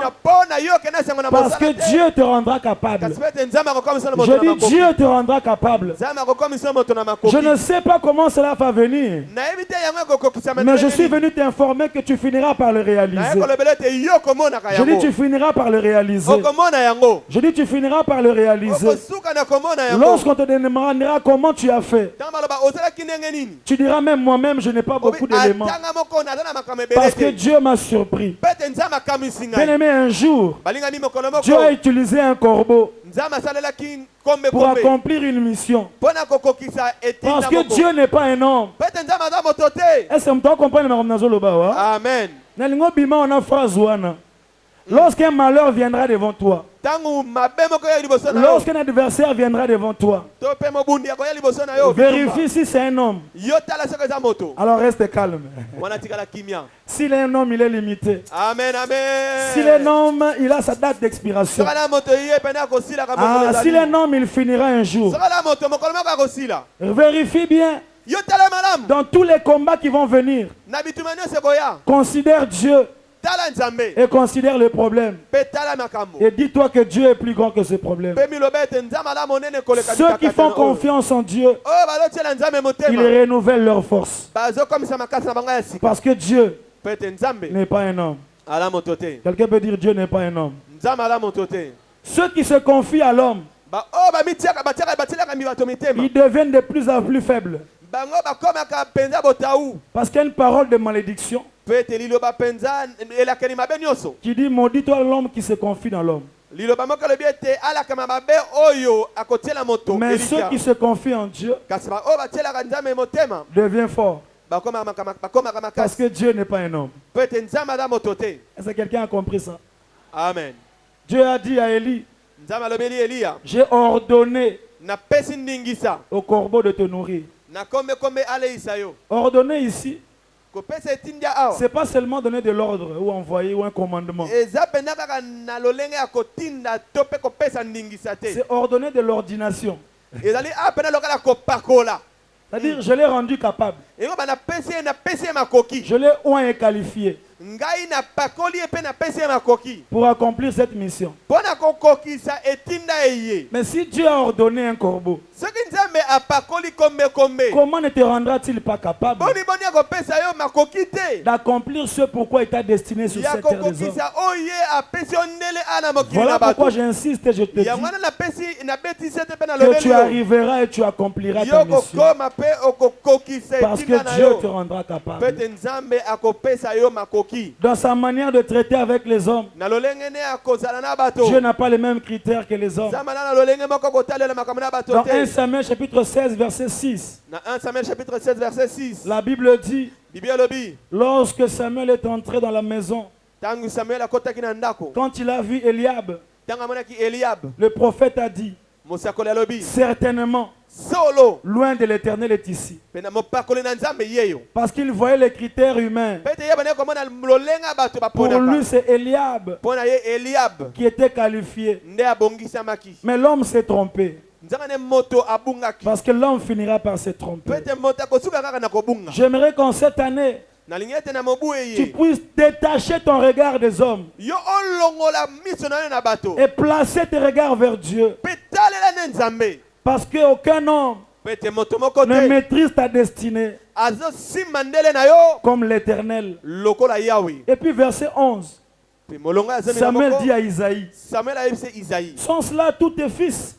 [SPEAKER 3] parce que Dieu te rendra capable. Je dis Dieu te rendra capable. Je ne sais pas comment cela va venir, mais je suis venu t'informer que tu finiras par le réaliser. Je dis tu finiras par le réaliser. Je dis tu finiras par le réaliser. Lorsqu'on te demandera comment tu as fait, tu diras même moi-même je n'ai pas beaucoup d'éléments, parce que Dieu m'a surpris. Bien aimé, un jour Dieu a utilisé un corbeau pour accomplir une mission. Parce que Dieu n'est pas un homme. Est-ce que tu comprends le
[SPEAKER 2] Amen.
[SPEAKER 3] Lorsqu'un malheur viendra devant toi, lorsqu'un adversaire viendra devant toi, vérifie si c'est un homme. Alors reste calme. S'il est un homme, il est limité.
[SPEAKER 2] Amen, amen.
[SPEAKER 3] S'il est un homme, il a sa date d'expiration. S'il est un homme, il finira un jour. Vérifie bien. Dans tous les combats qui vont venir, considère Dieu et considère le problème. Et dis-toi que Dieu est plus grand que ce problème. Ceux qui font confiance en Dieu, ils renouvellent leur force. Parce que Dieu n'est pas un homme. Quelqu'un peut dire Dieu n'est pas un homme. Ceux qui se confient à l'homme, ils deviennent de plus en plus faibles. Parce qu'il y a une parole de malédiction qui dit maudit-toi l'homme qui se confie dans l'homme. Mais ceux qui se confient en Dieu deviennent forts. Parce que Dieu n'est pas un homme. Est-ce que quelqu'un a compris ça?
[SPEAKER 2] Amen.
[SPEAKER 3] Dieu a dit à Élie, j'ai ordonné au corbeau de te nourrir. Ordonner ici, c'est pas seulement donner de l'ordre ou envoyer ou un commandement. C'est ordonner de l'ordination. C'est-à-dire, je l'ai rendu capable. Je l'ai oint et qualifié pour accomplir cette mission. Mais si Dieu a ordonné un corbeau, comment ne te rendra-t-il pas capable d'accomplir ce pourquoi il t'a destiné sur cette terre des hommes? Voilà pourquoi j'insiste et je te dis que tu arriveras et tu accompliras ta mission. Parce que Dieu te rendra capable. Dans sa manière de traiter avec les hommes, Dieu n'a pas les mêmes critères que les hommes. Dans 1 Samuel chapitre 16 verset 6, la Bible dit, lorsque Samuel est entré dans la maison, quand il a vu Eliab, le prophète a dit, certainement
[SPEAKER 2] solo.
[SPEAKER 3] Loin de l'Éternel est ici. Parce qu'il voyait les critères humains. Pour lui, c'est Eliab qui était qualifié. Mais l'homme s'est trompé. Parce que l'homme finira par se tromper. J'aimerais qu'en cette année, tu puisses détacher ton regard des hommes et placer tes regards vers Dieu. Parce qu'aucun homme ne maîtrise ta destinée comme l'Éternel. Et puis verset 11. Samuel dit à Isaïe, sont cela tous tes fils?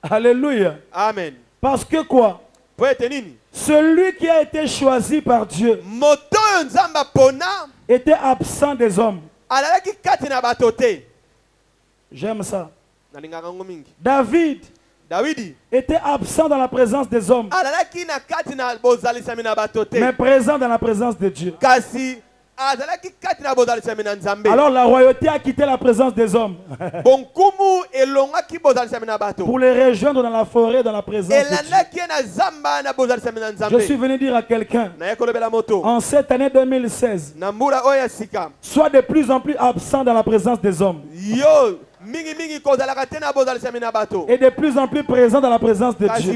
[SPEAKER 3] Alléluia.
[SPEAKER 2] Amen.
[SPEAKER 3] Parce que quoi? Celui qui a été choisi par Dieu était absent des hommes. J'aime ça. David était absent dans la présence des hommes, mais présent dans la présence de Dieu. Alors la royauté a quitté la présence des hommes pour les rejoindre dans la forêt, dans la présence de Dieu. Je suis venu dire à quelqu'un, en cette année 2016, sois de plus en plus absent dans la présence des hommes et de plus en plus présent dans la présence de Dieu.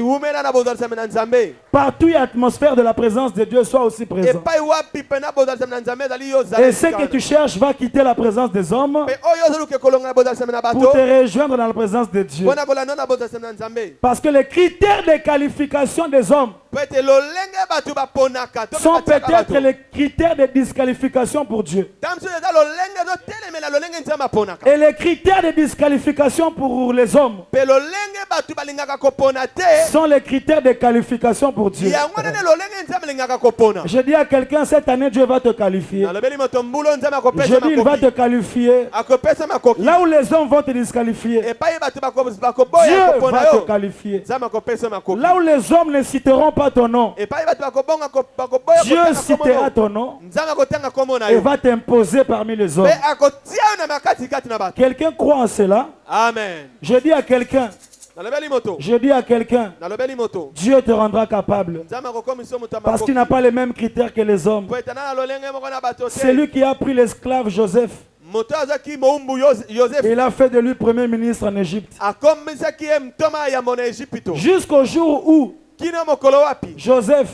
[SPEAKER 3] Partout il y a l'atmosphère de la présence de Dieu, sois aussi présent. Et ce que tu cherches va quitter la présence des hommes pour te rejoindre dans la présence de Dieu. Parce que les critères de qualification des hommes sont peut-être les critères de disqualification pour Dieu. Et les critères de disqualification pour les hommes sont les critères de qualification pour Dieu. Je dis à quelqu'un, cette année Dieu va te qualifier. Je dis, il va te qualifier. Là où les hommes vont te disqualifier, Dieu va te qualifier. Là où les hommes ne citeront pas ton nom, Dieu citera ton nom et va t'imposer parmi les hommes. Quelqu'un croit en cela?
[SPEAKER 2] Amen.
[SPEAKER 3] Je dis à quelqu'un, Dieu te rendra capable. Parce qu'il n'a pas les mêmes critères que les hommes. C'est lui qui a pris l'esclave Joseph. Il a fait de lui premier ministre en Égypte. Jusqu'au jour où Joseph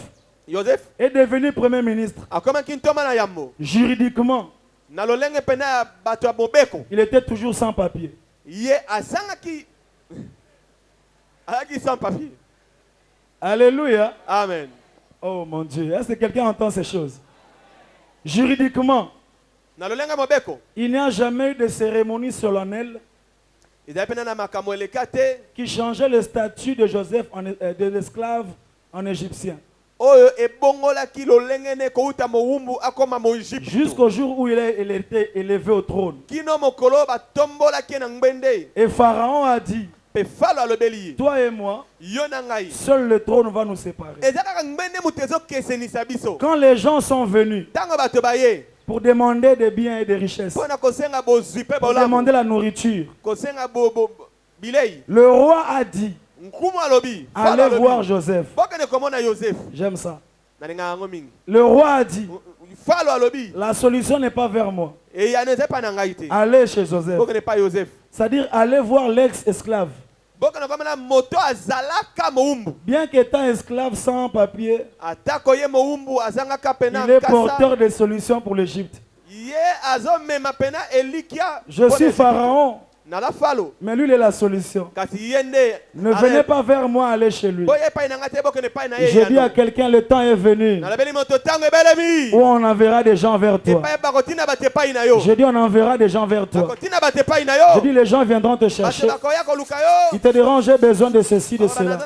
[SPEAKER 3] est devenu premier ministre. Juridiquement, il était toujours sans papier. Alléluia.
[SPEAKER 2] Amen.
[SPEAKER 3] Oh mon Dieu, est-ce que quelqu'un entend ces choses? Juridiquement, il n'y a jamais eu de cérémonie solennelle qui changeait le statut de Joseph de l'esclave en égyptien. Jusqu'au jour où il était élevé au trône. Et Pharaon a dit, toi et moi, seul le trône va nous séparer. Quand les gens sont venus pour demander des biens et des richesses, pour demander la nourriture, le roi a dit, allez voir Joseph. J'aime ça. Le roi a dit, la solution n'est pas vers moi. Allez chez Joseph. C'est-à-dire, allez voir l'ex-esclave. Bien qu'étant esclave sans papier, il est porteur de solutions pour l'Égypte. Je suis Pharaon, mais lui il est la solution. Ne venez pas vers moi, allez chez lui. Je dis à quelqu'un, le temps est venu où on enverra des gens vers toi. Je dis, on enverra des gens vers toi. Je dis, les gens viendront te chercher. Ils te diront, j'ai besoin de ceci, de cela.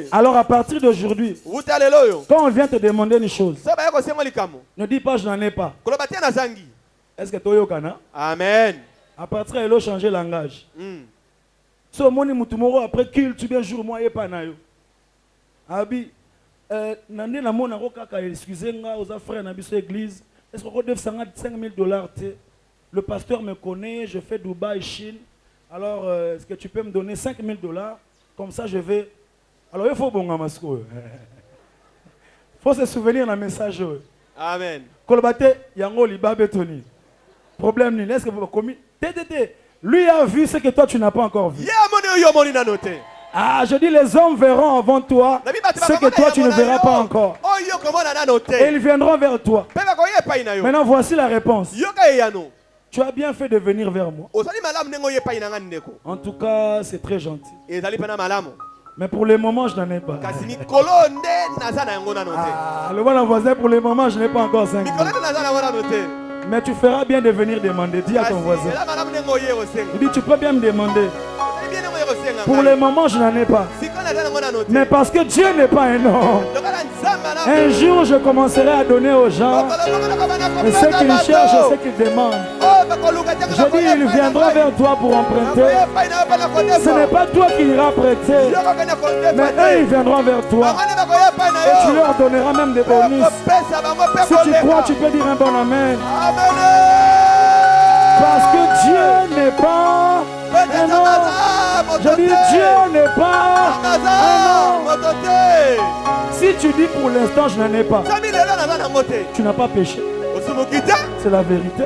[SPEAKER 3] Alors à partir d'aujourd'hui, quand on vient te demander une chose, ne dis pas je n'en ai pas. Est-ce que tu es au Ghana?
[SPEAKER 2] Amen.
[SPEAKER 3] À partir de là, changer le langage. So, moni mutumoro après culte, bien jour, moi, et pas na yo. Abi, nande na mona kaka, excusez-moi, aux frères na biso église. Est-ce qu'on doit $5 000? Le pasteur me connaît, je fais Dubaï, Chine. Alors, est-ce que tu peux me donner $5 000? Comme ça, je vais. Alors, il faut bon Masco. Il faut se souvenir d'un message.
[SPEAKER 2] Amen.
[SPEAKER 3] Kolbate, yango liba betoni. Problème ni. Est-ce que vous commis? Lui a vu ce que toi tu n'as pas encore vu. Ah, je dis les hommes verront avant toi ce que toi tu ne verras pas encore. Et ils viendront vers toi. Maintenant, voici la réponse. Tu as bien fait de venir vers moi. En tout cas, c'est très gentil. Mais pour le moment, je n'en ai pas. Ah, le bon voisin, pour le moment, je n'ai pas encore 5 000. Mais tu feras bien de venir demander. Dis à ton voisin. Il dit, tu peux bien me demander. Pour le moment, je n'en ai pas. Mais parce que Dieu n'est pas un homme. Un jour, je commencerai à donner aux gens ce qu'ils cherchent et ce qu'ils demandent. Je dis, ils viendront vers toi pour emprunter. Ce n'est pas toi qui iras prêter, mais eux, ils viendront vers toi. Et tu leur donneras même des bonus. Si tu crois, tu peux dire un bon amen. Parce que Dieu n'est pas un homme. Je dis, Dieu n'est pas un homme. Si tu dis pour l'instant, je n'en ai pas, tu n'as pas péché. C'est la vérité.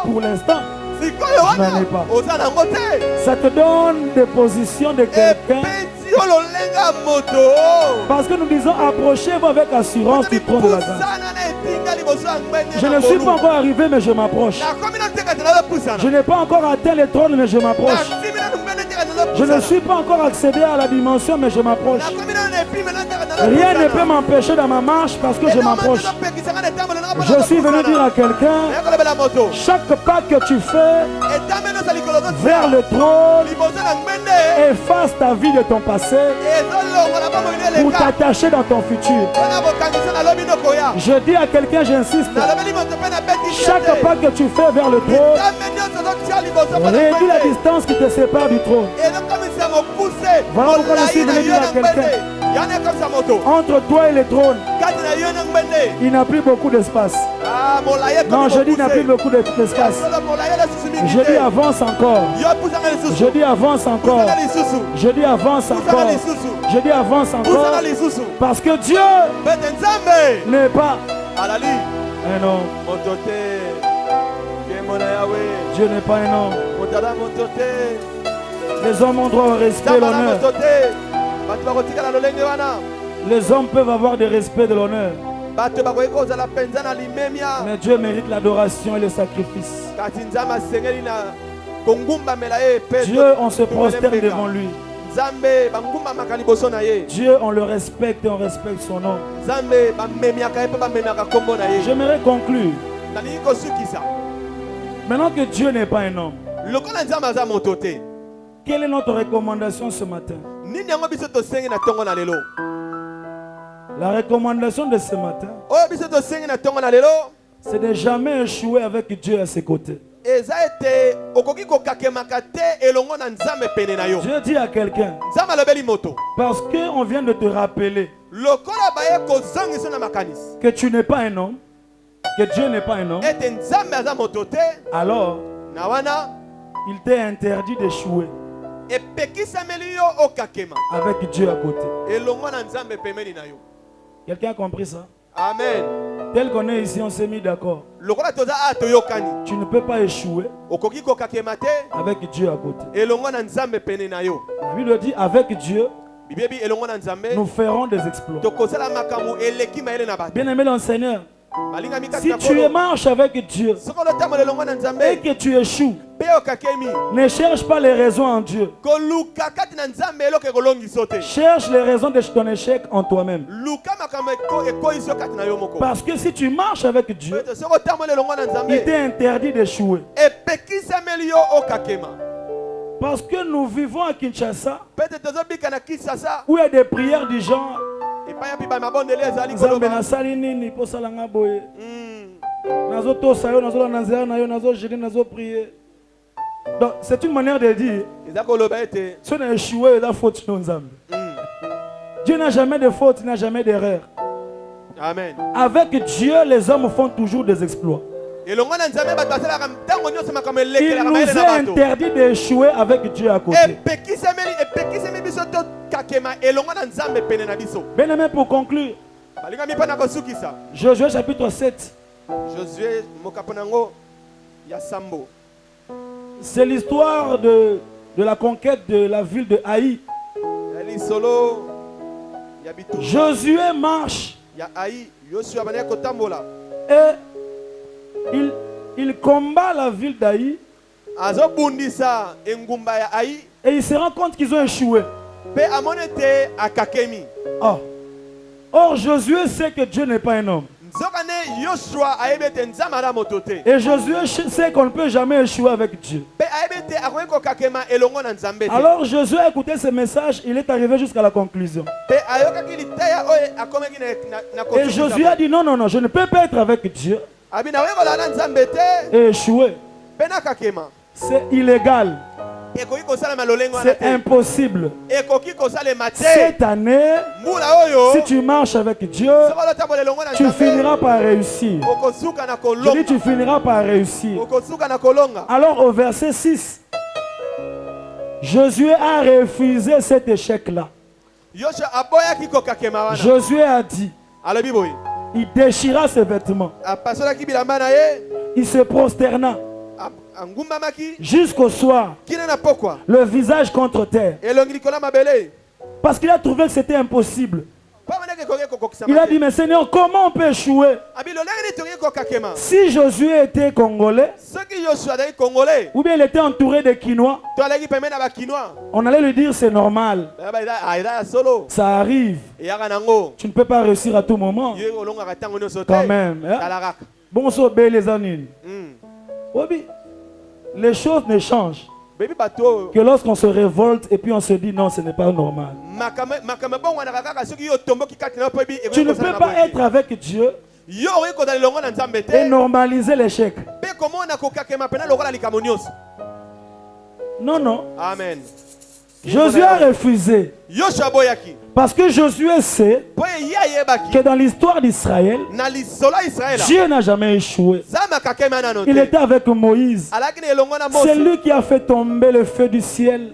[SPEAKER 3] Pour l'instant, je n'en ai pas. Ça te donne des positions de quelqu'un. Parce que nous disons, approchez-vous avec assurance du trône de la grâce. Je ne suis pas encore arrivé, mais je m'approche. Je n'ai pas encore atteint le trône, mais je m'approche. Je ne suis pas encore accédé à la dimension, mais je m'approche. Rien ne peut m'empêcher dans ma marche parce que je m'approche. Je suis venu dire à quelqu'un, chaque pas que tu fais vers le trône, efface ta vie de ton passé pour t'attacher dans ton futur. Je dis à quelqu'un, j'insiste, chaque pas que tu fais vers le trône, réduis la distance qui te sépare du trône. Voilà pourquoi je suis venu dire à quelqu'un, entre toi et le trône, il n'a plus beaucoup d'espace. Non, je dis il n'a plus beaucoup d'espace. Je dis avance encore. Je dis avance encore. Je dis avance encore. Je dis avance encore. Parce que Dieu n'est pas un homme. Dieu n'est pas un homme. Les hommes ont droit au respect et l'honneur. Les hommes peuvent avoir des respects de l'honneur. Mais Dieu mérite l'adoration et le sacrifice. Dieu, on se prosterne devant lui. Dieu, on le respecte et on respecte son nom. J'aimerais conclure. Maintenant que Dieu n'est pas un homme, quelle est notre recommandation ce matin? La recommandation de ce matin, c'est de jamais échouer avec Dieu à ses côtés. Dieu dit à quelqu'un, parce qu'on vient de te rappeler que tu n'es pas un homme, que Dieu n'est pas un homme, alors il t'est interdit d'échouer avec Dieu à côté. Quelqu'un a compris ça?
[SPEAKER 2] Amen.
[SPEAKER 3] Tel qu'on est ici, on s'est mis d'accord. Tu ne peux pas échouer avec Dieu à côté. La Bible dit, avec Dieu, nous ferons des exploits. Bien-aimé dans le Seigneur, si tu marches avec Dieu et que tu échoues, ne cherche pas les raisons en Dieu. Cherche les raisons de ton échec en toi-même. Parce que si tu marches avec Dieu, il t'est interdit d'échouer. Parce que nous vivons à Kinshasa, où il y a des prières du genre. Donc c'est une manière de dire, si on a échoué, il a faute. Dieu n'a jamais de faute, il n'a jamais d'erreur.
[SPEAKER 2] Amen.
[SPEAKER 3] Avec Dieu, les hommes font toujours des exploits. Il nous est interdit d'échouer avec Dieu à côté. Bien-aimé, pour conclure, Josué chapitre 7. C'est l'histoire de la conquête de la ville de Haï. Josué marche et il combat la ville d'Haï et il se rend compte qu'ils ont échoué. Or Josué sait que Dieu n'est pas un homme. Et Josué sait qu'on ne peut jamais échouer avec Dieu. Alors Josué a écouté ce message, il est arrivé jusqu'à la conclusion. Et Josué a dit non, non, non, je ne peux pas être avec Dieu et échouer. C'est illégal. C'est impossible. Cette année, si tu marches avec Dieu, tu finiras par réussir. Je dis tu finiras par réussir. Alors au verset 6, Josué a refusé cet échec-là. Josué a dit, il déchira ses vêtements. Il se prosterna jusqu'au soir, le visage contre terre, parce qu'il a trouvé que c'était impossible. Il a dit, mais Seigneur, comment on peut échouer? Si Josué était congolais, ou bien il était entouré de quinois, on allait lui dire c'est normal, ça arrive, tu ne peux pas réussir à tout moment quand même. Bonsoir les amis. Les choses ne changent que lorsqu'on se révolte et puis on se dit non, ce n'est pas normal. Tu ne peux pas être avec Dieu et normaliser l'échec. Non, non.
[SPEAKER 2] Amen.
[SPEAKER 3] Josué a refusé. Parce que Josué sait que dans l'histoire d'Israël, Dieu n'a jamais échoué. Il était avec Moïse. C'est lui qui a fait tomber le feu du ciel.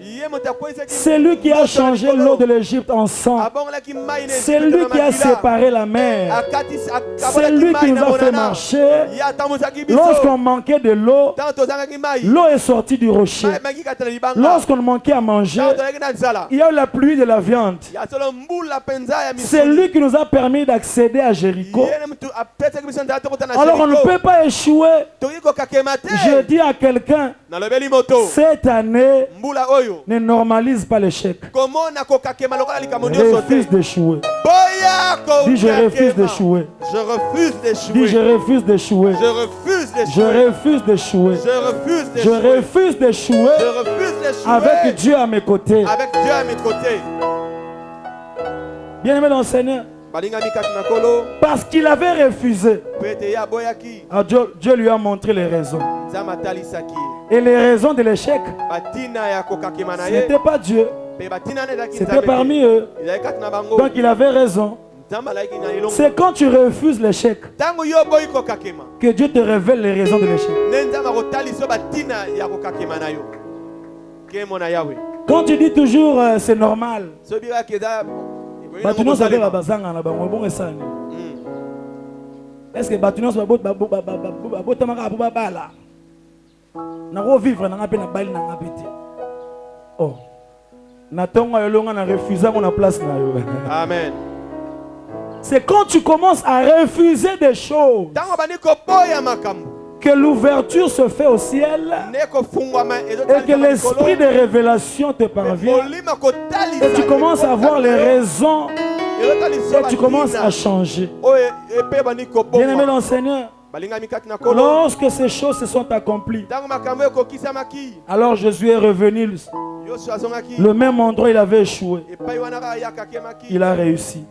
[SPEAKER 3] C'est lui qui a changé l'eau de l'Égypte en sang. C'est lui qui a séparé la mer. C'est lui qui nous a fait marcher. Lorsqu'on manquait de l'eau, l'eau est sortie du rocher. Lorsqu'on manquait à manger, il y a eu la pluie de la viande. C'est lui qui nous a permis d'accéder à Jéricho. Alors on ne peut pas échouer. Je dis à quelqu'un, cette année, ne normalise pas l'échec. Refuse d'échouer. Dis je refuse d'échouer.
[SPEAKER 2] Je refuse d'échouer.
[SPEAKER 3] Dis je refuse d'échouer.
[SPEAKER 2] Je refuse d'échouer.
[SPEAKER 3] Je refuse d'échouer.
[SPEAKER 2] Je refuse d'échouer.
[SPEAKER 3] Je refuse d'échouer.
[SPEAKER 2] Je refuse d'échouer.
[SPEAKER 3] Avec Dieu à mes côtés.
[SPEAKER 2] Avec Dieu à mes côtés.
[SPEAKER 3] Bien-aimé dans le Seigneur, parce qu'il avait refusé, Dieu lui a montré les raisons. Et les raisons de l'échec, ce n'était pas Dieu, c'était parmi eux. Donc il avait raison. C'est quand tu refuses l'échec que Dieu te révèle les raisons de l'échec. Quand tu dis toujours c'est normal, est-ce que Batunos va vivre dans la oh, amen. C'est quand tu commences à refuser des choses que l'ouverture se fait au ciel et que l'esprit de révélation te parvient et tu commences à voir les raisons et tu commences à changer. Bien-aimé dans le Seigneur, lorsque ces choses se sont accomplies, alors Jésus est revenu. Le même endroit il avait échoué, il a réussi.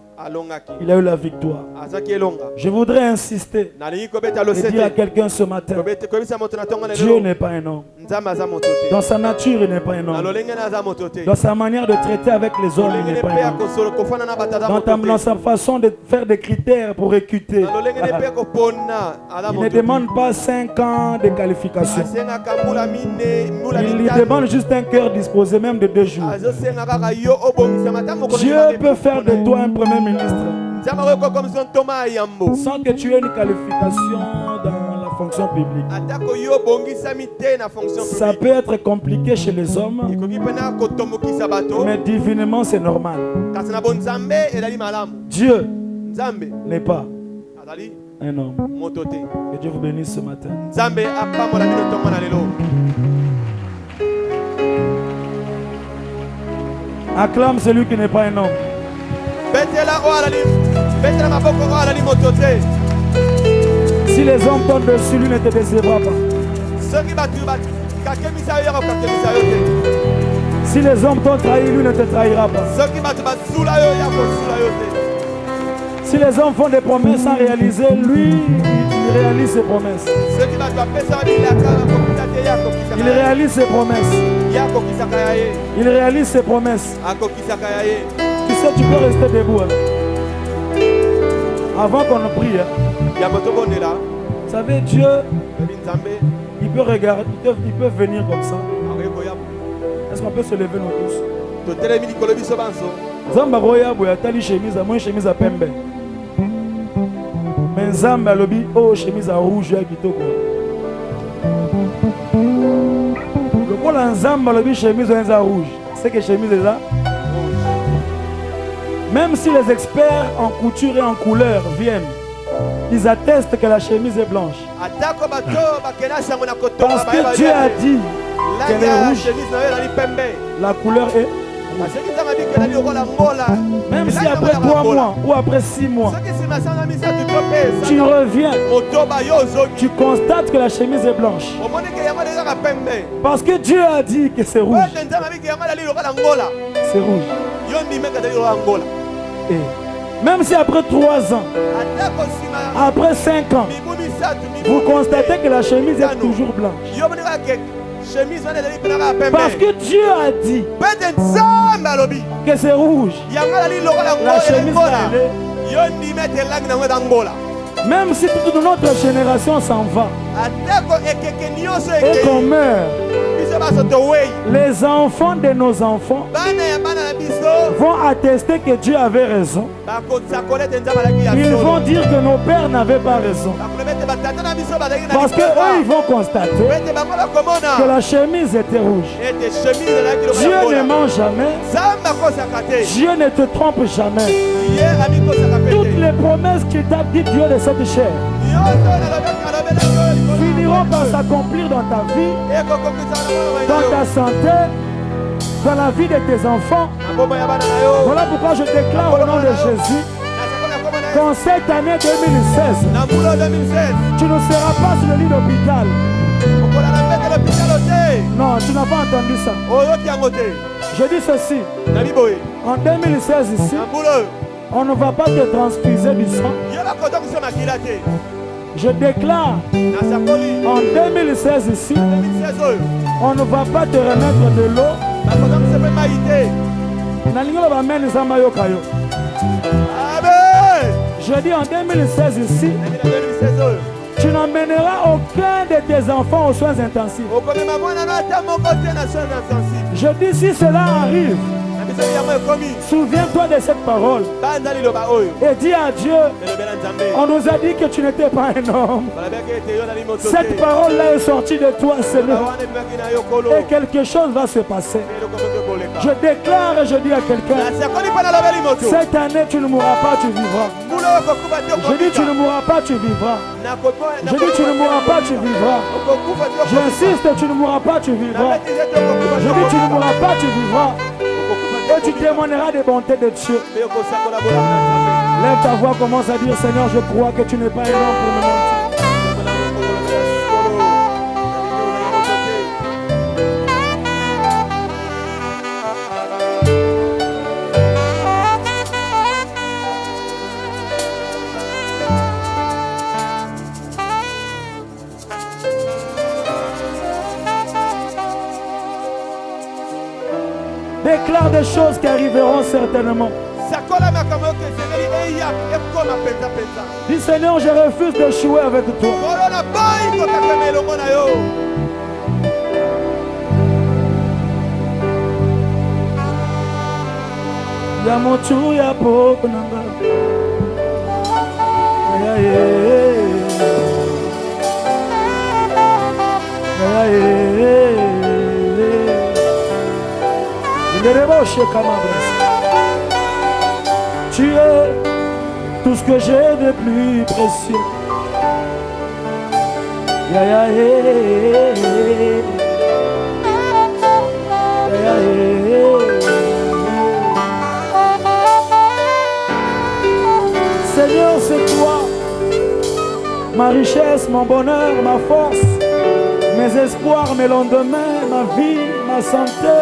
[SPEAKER 3] Il a eu la victoire. Je voudrais insister et dire à quelqu'un ce matin, Dieu n'est pas un homme. Dans sa nature, il n'est pas un homme. Dans sa manière de traiter avec les hommes, il n'est pas un homme. Dans sa façon de faire des critères pour écouter, il ne demande pas 5 ans de qualification. Il lui demande juste un cœur disposé, même de 2 jours. Dieu peut faire de toi un premier ministre sans que tu aies une qualification dans la fonction publique. Ça peut être compliqué chez les hommes, mais divinement c'est normal. Dieu n'est pas un homme. Que Dieu vous bénisse ce matin. Acclame celui qui n'est pas un homme. Si les hommes tombent dessus, lui ne te décevra pas. Si les hommes t'ont trahi, lui ne te trahira pas. Si les hommes font des promesses sans réaliser, lui, il réalise ses promesses. Il réalise ses promesses. Il réalise ses promesses. Tu sais, tu peux rester debout. Avant qu'on ne prie. Vous savez, Dieu, il peut regarder, il peut venir comme ça. Est-ce qu'on peut se lever nous tous? Zamba roya boya tali chemise à moi chemise à pembe. Mais Zamba lobi oh chemise à rouge ya kitoko. Le pôle en Zamba lobi chemise à rouge. C'est que chemise est là. Même si les experts en couture et en couleur viennent, ils attestent que la chemise est blanche. Parce que Dieu a dit qu'elle est rouge. La couleur est rouge. Même si après 3 mois ou après 6 mois, tu reviens, tu constates que la chemise est blanche. Parce que Dieu a dit que c'est rouge. C'est rouge. Et même si après 3 ans, après 5 ans, vous constatez que la chemise est toujours blanche. Parce que Dieu a dit que c'est rouge. La chemise est. Même si toute notre génération s'en va et qu'on meurt, les enfants de nos enfants vont attester que Dieu avait raison. Ils vont dire que nos pères n'avaient pas raison. Parce qu'eux, ils vont constater que la chemise était rouge. Dieu ne ment jamais. Dieu ne te trompe jamais. Toutes les promesses qu'il t'a dites, Dieu de cette chair, finiront par s'accomplir dans ta vie, dans ta santé, dans la vie de tes enfants. Voilà pourquoi je déclare au nom de Jésus qu'en cette année 2016, tu ne seras pas sur le lit d'hôpital. Non, tu n'as pas entendu ça. Je dis ceci. En 2016 ici, on ne va pas te transfuser du sang. Je déclare en 2016 ici, on ne va pas te remettre de l'eau. Je dis en 2016 ici, tu n'emmèneras aucun de tes enfants aux soins intensifs. Je dis si cela arrive, souviens-toi de cette parole et dis à Dieu, on nous a dit que tu n'étais pas un homme. Cette parole-là est sortie de toi, Seigneur, et quelque chose va se passer. Je déclare et je dis à quelqu'un, cette année tu ne mourras pas, tu vivras. Je dis tu ne mourras pas, tu vivras. Je dis tu ne mourras pas, tu vivras. J'insiste, tu ne mourras pas, tu vivras. Je dis tu ne mourras pas, tu vivras. Et tu témoigneras des bontés de Dieu. Lève ta voix, commence à dire, Seigneur, je crois que tu n'es pas un homme pour me mentir. Déclare des choses qui arriveront certainement. Dis Seigneur, je refuse d'échouer avec toi. Ya motu ya poko nanga. Tu es tout ce que j'ai de plus précieux. Seigneur, c'est toi, ma richesse, mon bonheur, ma force, mes espoirs, mes lendemains, ma vie, ma santé,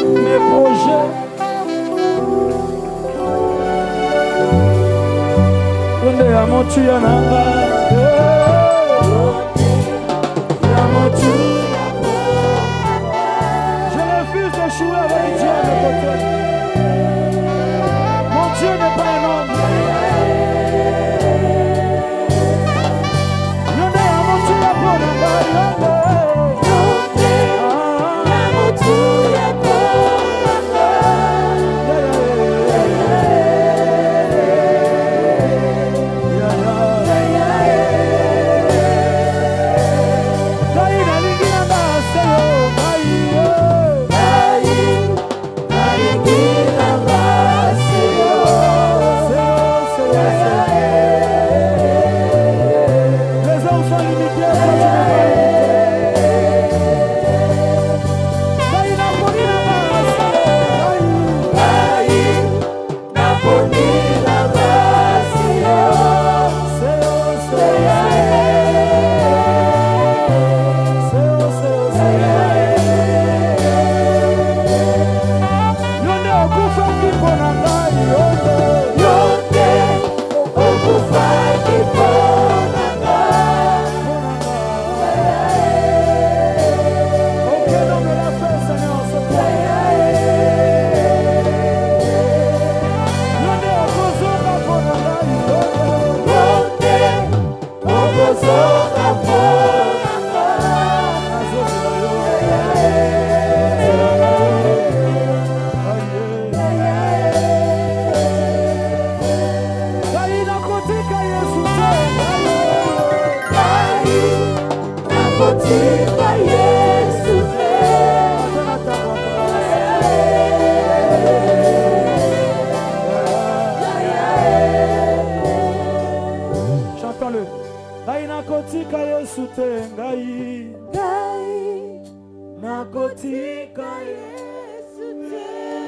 [SPEAKER 3] mes projets. Je refuse d'échouer avec Dieu à mes côtés. Mon Dieu n'est pas un homme.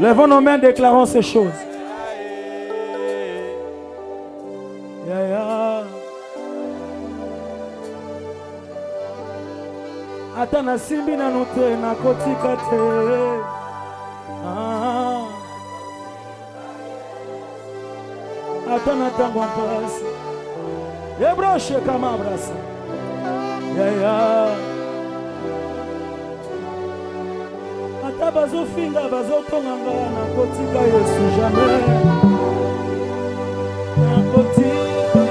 [SPEAKER 3] Lèvons nos mains, déclarons ces choses. Atana simbi na note na kotika te. Atana tango mpasi. Ebroche kama brasa. Ata bazofinga bazotonganga na kotika Yesu jamais. Na kotika.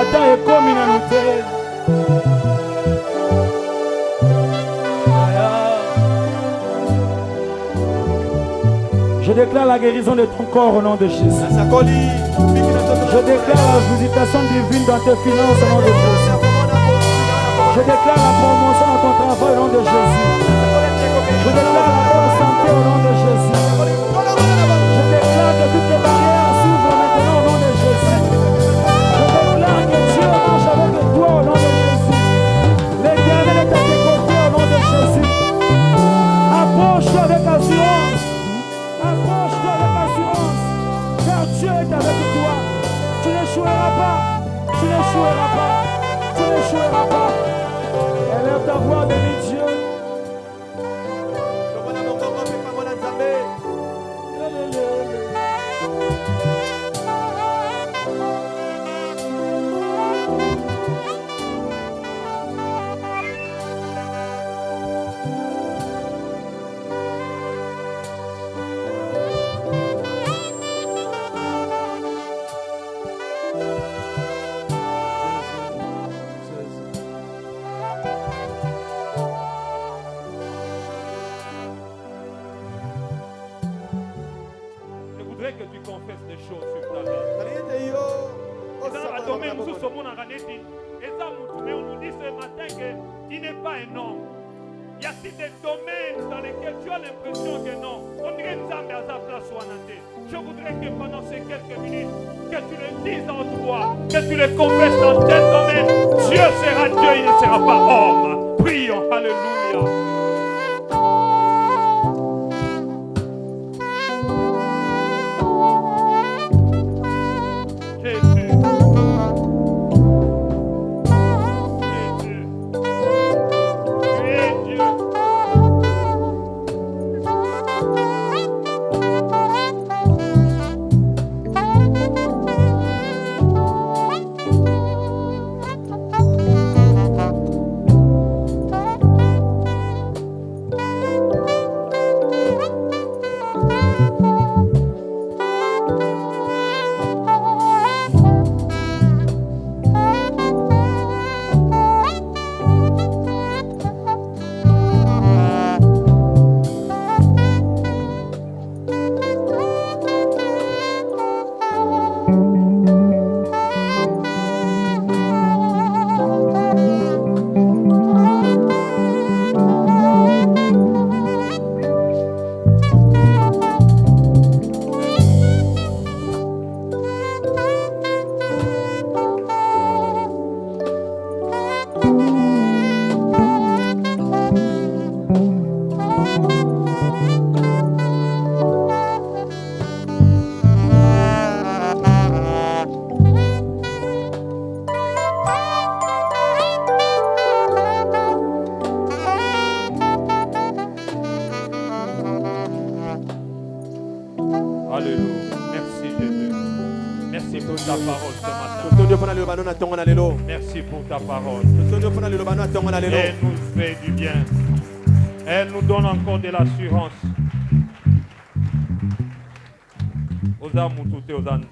[SPEAKER 3] Ata ekomi na note. Je déclare la guérison de ton corps au nom de Jésus. Je déclare la visitation divine dans tes finances au nom de Jésus. Je déclare la promotion dans ton travail au nom de Jésus. Je déclare la bonne santé au nom de Jésus. Je déclare que toutes les barrières s'ouvrent maintenant au nom de Jésus. Je déclare que Dieu marche avec toi au nom de Jésus. L'Éternel est à tes côtés au nom de Jésus. Approche-toi avec assurance. Approche-toi avec assurance, car Dieu est avec toi. Tu n'échoueras pas, tu n'échoueras pas, tu n'échoueras pas. Élève ta voix, bénis Dieu.
[SPEAKER 1] domaine où ce monde a dit, et ça, mais on nous dit ce matin qu'il n'est pas un homme. Il y a des domaines dans lesquels tu as l'impression que non. On dirait que Nzambe à sa place ou en. Je voudrais que pendant ces quelques minutes, que tu le dises en toi, que tu le confesses dans tel domaine. Dieu sera Dieu, il ne sera pas homme. Prions, alléluia. Alléluia. Merci Jésus. Merci pour ta parole ce matin. Merci pour ta parole. Elle nous fait du bien. Elle nous donne encore de l'assurance. Aux âmes ou toutes aux âmes.